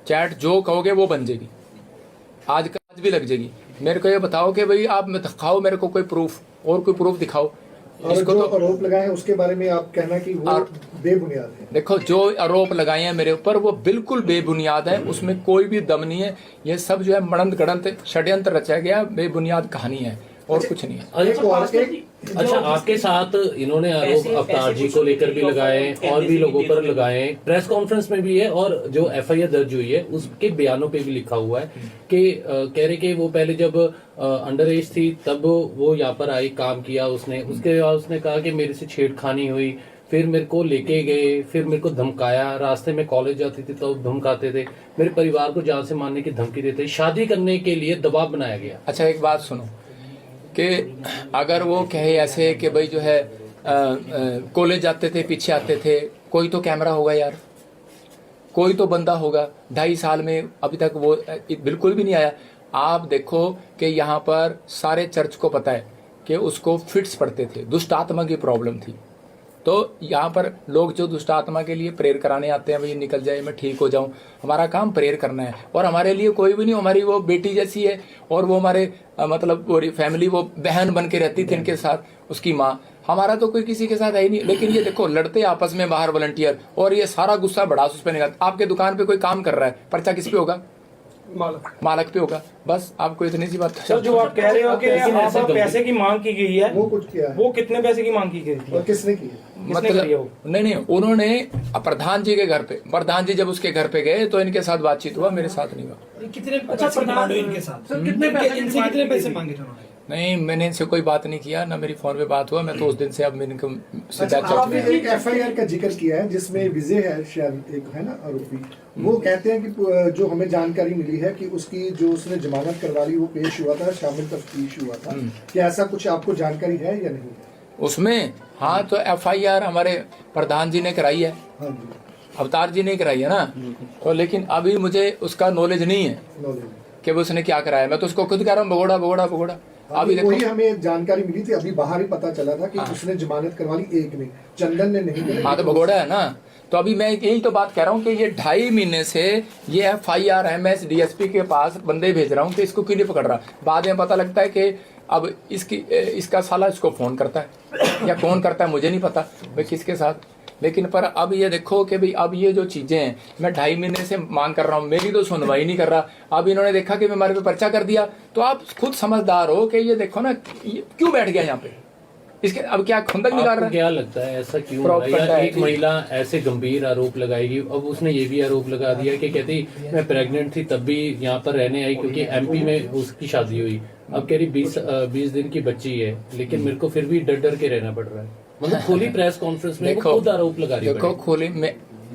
Speaker 2: चैट जो कहोगे वो बन जाएगी, आज भी लग जाएगी। मेरे को ये बताओ कि भाई आप दिखाओ मेरे को कोई प्रूफ, और कोई प्रूफ दिखाओ।
Speaker 6: और
Speaker 2: इसको
Speaker 6: जो
Speaker 2: तो
Speaker 6: आरोप लगाए हैं उसके बारे में आप कहना कि वो बेबुनियाद है।
Speaker 2: देखो जो आरोप लगाए हैं मेरे ऊपर वो बिल्कुल बेबुनियाद है, उसमें कोई भी दम नहीं है, ये सब जो है मड़ंत गड़ंत षड्यंत्र रचा गया, बेबुनियाद कहानी है और कुछ नहीं है।
Speaker 7: अच्छा आपके साथ इन्होंने आरोप अवतार जी को लेकर भी लगाए और भी लोगों पर लगाए, प्रेस कॉन्फ्रेंस में भी है और जो एफआईआर दर्ज हुई है उसके बयानों पे भी लिखा हुआ है कि कह रहे कि वो पहले जब अंडर एज थी तब वो यहाँ पर आई, काम किया उसने, उसके बाद उसने कहा कि मेरे से छेड़खानी हुई, फिर मेरे को लेके गए, फिर मेरे को धमकाया, रास्ते में कॉलेज जाती थी तो धमकाते थे, मेरे परिवार को जान से मारने की धमकी देते, शादी करने के लिए दबाव बनाया गया।
Speaker 2: अच्छा एक बात सुनो कि अगर वो कहे ऐसे कि भाई जो है कॉलेज जाते थे, पीछे आते थे, कोई तो कैमरा होगा यार, कोई तो बंदा होगा, 2.5 साल में अभी तक वो बिल्कुल भी नहीं आया। आप देखो कि यहाँ पर सारे चर्च को पता है कि उसको फिट्स पड़ते थे, दुष्ट आत्मा की प्रॉब्लम थी, तो यहाँ पर लोग जो दुष्ट आत्मा के लिए प्रेयर कराने आते हैं, भाई निकल जाए, मैं ठीक हो जाऊं, हमारा काम प्रेयर करना है, और हमारे लिए कोई भी नहीं, हमारी वो बेटी जैसी है, और वो हमारे मतलब पूरी फैमिली वो बहन बन के रहती थी इनके साथ, उसकी माँ, हमारा तो कोई किसी के साथ है ही नहीं। लेकिन ये देखो लड़ते आपस में बाहर वॉलंटियर, और ये सारा गुस्सा बढ़ास उस पर निकालते। आपके दुकान पे कोई काम कर रहा है, पर्चा किस पे होगा? मालक पे होगा। बस आपको इतनी सी बात।
Speaker 8: सर जो आप कह रहे हो कि आप पैसे की मांग की गई है,
Speaker 6: वो कुछ किया है,
Speaker 8: वो कितने पैसे की मांग की गई थी
Speaker 6: और किसने की है?
Speaker 2: मतलब नहीं, उन्होंने प्रधान जी के घर पे, प्रधान जी जब उसके घर पे गए तो इनके साथ बातचीत हुआ, मेरे साथ नहीं हुआ।
Speaker 8: कितने इनके साथ इनसे कितने पैसे मांगे थे उन्होंने?
Speaker 2: नहीं मैंने इनसे कोई बात नहीं किया, ना मेरी फोन पे बात हुआ, मैं तो उस दिन से अब मेरे को सीधा
Speaker 6: आपने एक एफआईआर का जिक्र किया है जिसमें विजय है शायद एक है ना आरोपी, वो कहते हैं कि जो हमें जानकारी मिली है कि उसकी जो उसने जमानत करवा ली वो पेश हुआ था, शामिल तफ्तीश हुआ था, क्या ऐसा कुछ आपको जानकारी है या नहीं? उसमें
Speaker 2: हाँ तो एफआईआर हमारे प्रधान जी ने कराई है,
Speaker 6: हाँ जी,
Speaker 2: अवतार जी ने कराई है ना, तो लेकिन अभी मुझे उसका नॉलेज नहीं है कि वो उसने क्या कराया, मैं तो उसको खुद कह रहा हूँ भगोड़ा।
Speaker 6: अभी वही हमें जानकारी मिली थी, अभी बाहर ही पता चला था कि उसने जमानत करवा ली एक ने, चंदन ने नहीं।
Speaker 2: हाँ तो भगोड़ा है ना, तो अभी मैं यही तो बात कह रहा हूँ कि ये 2.5 महीने से ये एफआईआर एमएस डीएसपी के पास बंदे भेज रहा हूँ कि इसको क्यों नहीं पकड़ रहा। बाद में पता लगता है कि अब इसका साला इसको फोन करता है या कौन करता है मुझे नहीं पता भाई किसके साथ। लेकिन पर अब ये देखो कि भाई अब ये जो चीजें हैं, मैं 2.5 महीने से मांग कर रहा हूँ, मेरी तो सुनवाई नहीं कर रहा। अब इन्होंने देखा कि हमारे पे पर्चा कर दिया, तो आप खुद समझदार हो कि ये देखो ना क्यों बैठ गया यहाँ पे, इसके अब क्या खुंदक निकाल रहा है?
Speaker 7: क्या लगता है ऐसा क्यों हो रहा है? एक महिला ऐसे गंभीर आरोप लगाएगी, अब उसने ये भी आरोप लगा दिया कि कहती मैं प्रेग्नेंट थी तब भी यहाँ पर रहने आई क्योंकि एमपी में उसकी शादी हुई, अब कह रही 20 दिन की बच्ची है, लेकिन मेरे को फिर भी डर के रहना पड़ रहा है। मतलब खोली प्रेस कॉन्फ्रेंस में खुद आरोप लगा रही है।
Speaker 2: देखो खोली में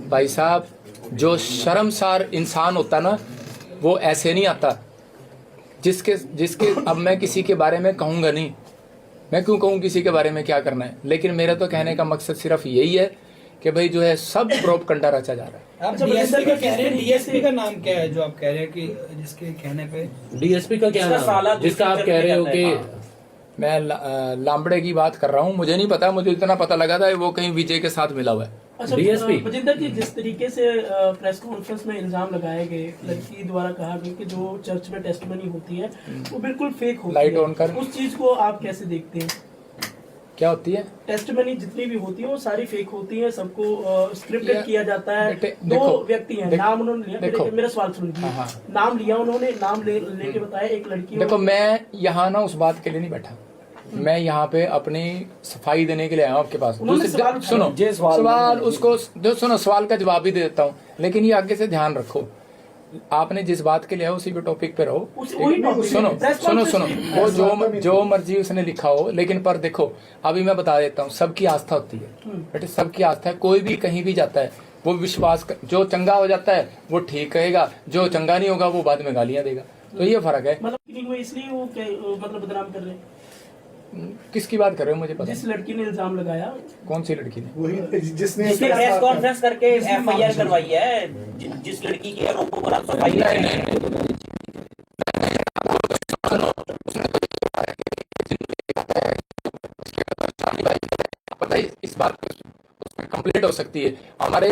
Speaker 2: भाई साहब, जो शर्मसार इंसान होता ना वो ऐसे नहीं आता, जिसके अब मैं किसी के बारे में कहूंगा नहीं, मैं क्यों कहूँ किसी के बारे में क्या करना है, लेकिन मेरा तो कहने का मकसद सिर्फ यही है कि भाई जो है सब प्रोपगंडा रचा जा रहा है।
Speaker 8: आप डीएसपी का कह रहे हैं, डीएसपी का नाम क्या है जो आप कह रहे हैं कि जिसके कहने पे
Speaker 7: डीएसपी का क्या नाम, जिसका आप कह रहे हो कि
Speaker 2: मैं लांबड़े की बात कर रहा हूँ, मुझे नहीं पता, मुझे इतना पता लगा था वो कहीं विजय के साथ मिला हुआ है।
Speaker 9: अच्छा
Speaker 7: डीएसपी
Speaker 9: बजिंदर जी, जिस तरीके से प्रेस कॉन्फ्रेंस में इल्जाम लगाए गए, लड़की द्वारा कहा गया कि जो चर्च में टेस्टिमनी होती है वो बिल्कुल फेक होती है,
Speaker 2: लाइट ऑन कर।
Speaker 9: उस चीज को आप कैसे देखते हैं?
Speaker 2: क्या होती है?
Speaker 9: टेस्टमनी जितनी भी होती है वो सारी फेक होती है, सबको स्क्रिप्टेड
Speaker 2: या-
Speaker 9: किया जाता है।
Speaker 2: बेटे,
Speaker 9: दो
Speaker 2: देखो,
Speaker 9: व्यक्ति हैं,
Speaker 2: देखो,
Speaker 9: नाम उन्होंने लिया,
Speaker 2: देखो।
Speaker 9: मेरा सवाल सुनिए।
Speaker 2: हाँ।
Speaker 9: नाम लिया उन्होंने, नाम लेके बताया एक लड़की।
Speaker 2: देखो, मैं यहाँ ना उस बात के लिए नहीं बैठा, मैं यहाँ पे अपनी सफाई देने के लिए आया हूँ आपके पास।
Speaker 9: उन्होंने
Speaker 2: दूसरी-
Speaker 9: सवाल
Speaker 2: सुनो,
Speaker 8: ये
Speaker 2: सवाल उसको सुनो, सवाल का जवाब भी दे देता हूँ, लेकिन ये आगे से ध्यान रखो, आपने जिस बात के लिए उसी पे टॉपिक पे रहो।
Speaker 9: वही टॉपिक।
Speaker 2: सुनो
Speaker 9: Press
Speaker 2: सुनो
Speaker 9: conference
Speaker 2: सुनो,
Speaker 9: में-
Speaker 2: वो जो मर्जी उसने लिखा हो, लेकिन पर देखो अभी मैं बता देता हूँ, सबकी आस्था होती है बेटे, सबकी आस्था है। कोई भी कहीं भी जाता है वो जो चंगा हो जाता है वो ठीक कहेगा, जो चंगा नहीं होगा वो बाद में गालियां देगा। तो ये फर्क है।
Speaker 9: मतलब नहीं हुआ इसलिए वो मतलब बदनाम कर रहे हैं।
Speaker 2: किसकी बात कर रहे हो मुझे पता
Speaker 9: जिस लड़की ने इल्जाम लगाया,
Speaker 2: कौन सी लड़की ने?
Speaker 6: वही जिसने
Speaker 10: जिसने प्रेस कॉन्फ्रेंस करके एफआईआर करवाई है, जिस लड़की के आरोपों पर आप सफाई कर रहे हैं।
Speaker 2: पता है इस बात पर कंप्लेंट हो सकती है। हमारे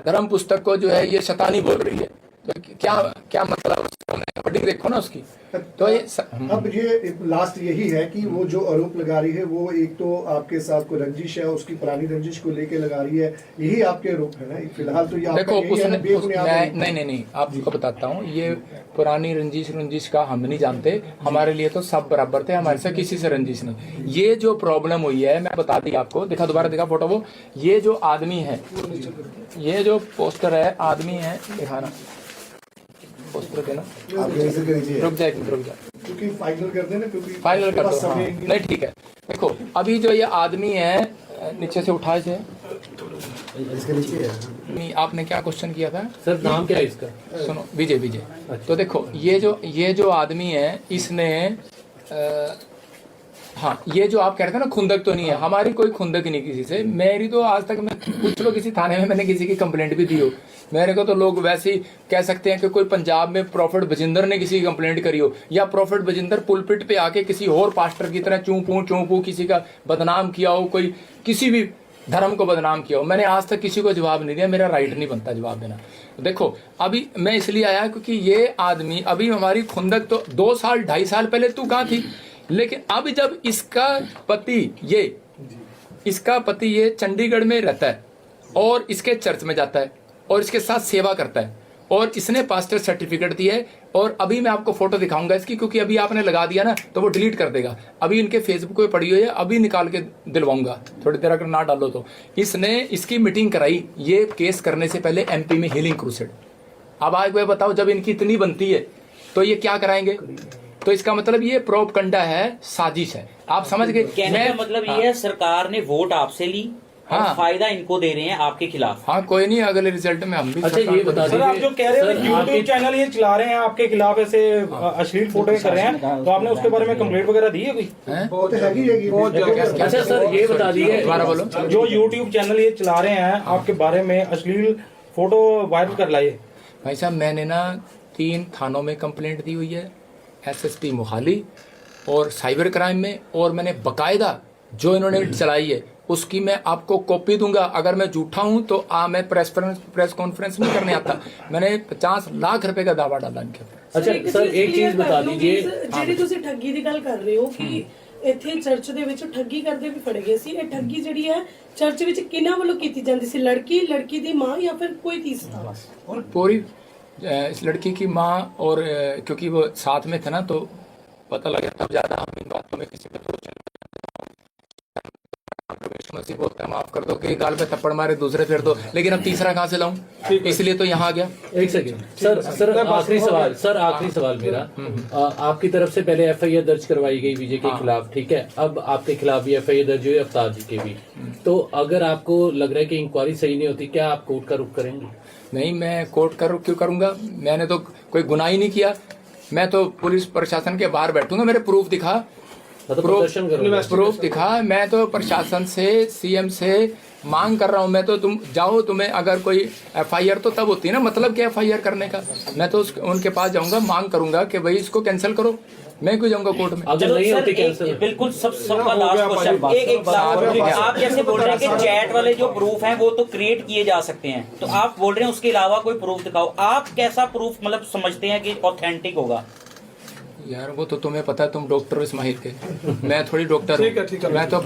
Speaker 2: धर्म पुस्तक को जो है ये शैतानी बोल रही है, तो क्या मतलब हेडिंग देखो ना उसकी। तो ये
Speaker 6: अब ये लास्ट यही है कि वो जो आरोप लगा रही है वो एक तो आपके साथ को रंजिश है, उसकी पुरानी रंजिश को लेके लगा रही है, यही आपके आरोप है ना फिलहाल। तो ये आपका
Speaker 2: देखो,
Speaker 6: यही है ना, बेबुनियाद आरोप।
Speaker 2: नहीं, आपको बताता हूँ, ये पुरानी रंजिश का हम नहीं जानते, हमारे लिए तो सब बराबर थे, हमारे से किसी से रंजिश नहीं। ये जो प्रॉब्लम हुई है मैं बता दी आपको, दिखा दोबारा दिखा फोटो वो, ये जो आदमी है, ये जो पोस्टर है आदमी है, दिखाना पोस्टर देना, रुक जाए
Speaker 6: क्योंकि फाइनल कर देना, क्योंकि
Speaker 2: फाइनल कर दो। हाँ।
Speaker 6: समय
Speaker 2: नहीं ठीक है, देखो अभी जो ये आदमी है, नीचे से उठा इसे। नहीं, आपने क्या क्वेश्चन किया था
Speaker 7: सर? नाम क्या है इसका?
Speaker 2: सुनो, विजय। तो देखो ये जो आदमी है, इसने हाँ, ये जो आप कह रहे थे ना खुंदक तो नहीं है, हमारी कोई खुंदक नहीं किसी से। मेरी तो आज तक मैं पूछ लो किसी थाने में मैंने किसी की कंप्लेंट भी दी हो, मेरे को तो लोग वैसे ही कह सकते हैं कि कोई पंजाब में प्रॉफिट बजिंदर ने किसी की कंप्लेंट करी हो, या प्रॉफिट बजिंदर पुलपिट पे आके किसी और पास्टर की तरह चूं किसी का बदनाम किया हो, कोई किसी भी धर्म को बदनाम किया हो। मैंने आज तक किसी को जवाब नहीं दिया, मेरा राइट नहीं बनता जवाब देना। देखो अभी मैं इसलिए आया क्योंकि ये आदमी, अभी हमारी खुंदक तो 2 साल 2.5 साल पहले तू कहाँ थी, लेकिन अब जब इसका पति ये चंडीगढ़ में रहता है और इसके चर्च में जाता है और इसके साथ सेवा करता है, और इसने पास्टर सर्टिफिकेट दिया है, और अभी मैं आपको फोटो दिखाऊंगा इसकी, क्योंकि अभी आपने लगा दिया ना तो वो डिलीट कर देगा। अभी इनके फेसबुक पे पड़ी हुई है, अभी निकाल के दिलवाऊंगा, थोड़ी देर अगर ना डालो तो। इसने इसकी मीटिंग कराई ये केस करने से पहले एमपी में हीलिंग क्रूसेड। अब आज वो बताओ, जब इनकी इतनी बनती है तो ये क्या कराएंगे? तो इसका मतलब ये प्रोपगंडा है, साजिश है। आप समझ गए?
Speaker 10: कहने का मतलब ये है सरकार ने वोट आपसे ली और
Speaker 2: हाँ।
Speaker 10: फायदा इनको दे रहे हैं आपके खिलाफ।
Speaker 2: हाँ, कोई नहीं, अगले रिजल्ट में हम भी।
Speaker 7: अच्छा, ये बता
Speaker 8: सर, आप जो कह रहे हो यूट्यूब चैनल ये चला रहे हैं आपके खिलाफ, ऐसे अश्लील फोटो कर रहे हैं, तो आपने उसके बारे में कंप्लेंट वगैरह दी है कोई?
Speaker 6: बहुत हैगी
Speaker 7: अच्छा सर, ये बता दीजिए,
Speaker 2: दोबारा बोलो।
Speaker 8: जो यूट्यूब चैनल ये चला रहे हैं आपके बारे में अश्लील फोटो वायरल कर लाए।
Speaker 2: भाई साहब, मैंने ना 3 थानों में कंप्लेंट दी हुई है, एसएसपी मोहाली और साइबर क्राइम में, और मैंने बकायदा जो इन्होंने चलाई है उसकी मैं आपको कॉपी दूंगा। अगर मैं झूठा हूं तो मैं प्रेस कॉन्फ्रेंस नहीं करने आता। मैंने 50 लाख रुपए का दावा डाला इनके ऊपर।
Speaker 7: अच्छा सर, एक चीज बता दीजिए,
Speaker 9: ਜਿਹੜੀ ਤੁਸੀਂ ਠੱਗੀ ਦੀ ਗੱਲ ਕਰ ਰਹੇ ਹੋ ਕਿ ਇੱਥੇ ਚਰਚ ਦੇ ਵਿੱਚ ਠੱਗੀ ਕਰਦੇ ਵੀ ਫੜੇ ਗਏ ਸੀ, ਇਹ ਠੱਗੀ ਜਿਹੜੀ ਹੈ ਚਰਚ ਵਿੱਚ ਕਿਹਨਾਂ ਵੱਲੋਂ ਕੀਤੀ ਜਾਂਦੀ ਸੀ? ਲੜਕੀ ਦੀ ਮਾਂ ਜਾਂ ਫਿਰ ਕੋਈ तीसरा?
Speaker 2: और पूरी इस लड़की की माँ, और क्योंकि वो साथ में थे ना तो पता लगा, तब ज्यादा हम इन बातों में किसी पे मसीह बोलता है माफ कर दो कि गाल पे थप्पड़ मारे दूसरे फिर दो, लेकिन अब तीसरा कहाँ से लाऊं, इसलिए तो यहाँ आ गया।
Speaker 7: एक सेकंड सर, आखिरी सवाल मेरा, आपकी तरफ से पहले एफआईआर दर्ज करवाई गई विजय के खिलाफ, ठीक है? अब आपके खिलाफ भी एफआईआर दर्ज हुई अवतार जी के भी, तो अगर आपको लग रहा है कि इंक्वायरी सही नहीं होती, क्या आप कोर्ट का रुख करेंगे?
Speaker 2: नहीं, मैं कोर्ट का रुख क्यों करूंगा? मैंने तो कोई गुनाह ही नहीं किया। मैं तो पुलिस प्रशासन के बाहर बैठूंगा, मेरे प्रूफ दिखा, प्रूफ दिखा। मैं तो प्रशासन से, सीएम से मांग कर रहा हूं। मैं तो तुम जाओ, तुम्हें अगर कोई एफआईआर तो तब होती है ना, मतलब क्या एफआईआर करने का? मैं तो उनके पास जाऊंगा, मांग करूंगा कि भाई इसको कैंसिल करो। मैं क्यों जाऊंगा कोर्ट में?
Speaker 7: अगर नहीं होती कैंसिल?
Speaker 10: बिल्कुल, सबका लास्ट क्वेश्चन, एक आप जैसे बोल रहे हैं कि चैट वाले जो प्रूफ हैं वो तो क्रिएट किए जा सकते हैं, तो आप बोल रहे हैं उसके अलावा कोई प्रूफ दिखाओ। आप कैसा प्रूफ मतलब समझते हैं कि ऑथेंटिक होगा?
Speaker 2: यार वो तो तुम्हें पता है, तुम डॉक्टर हो इस्माइल के, मैं थोड़ी डॉक्टर हूँ। मैं तो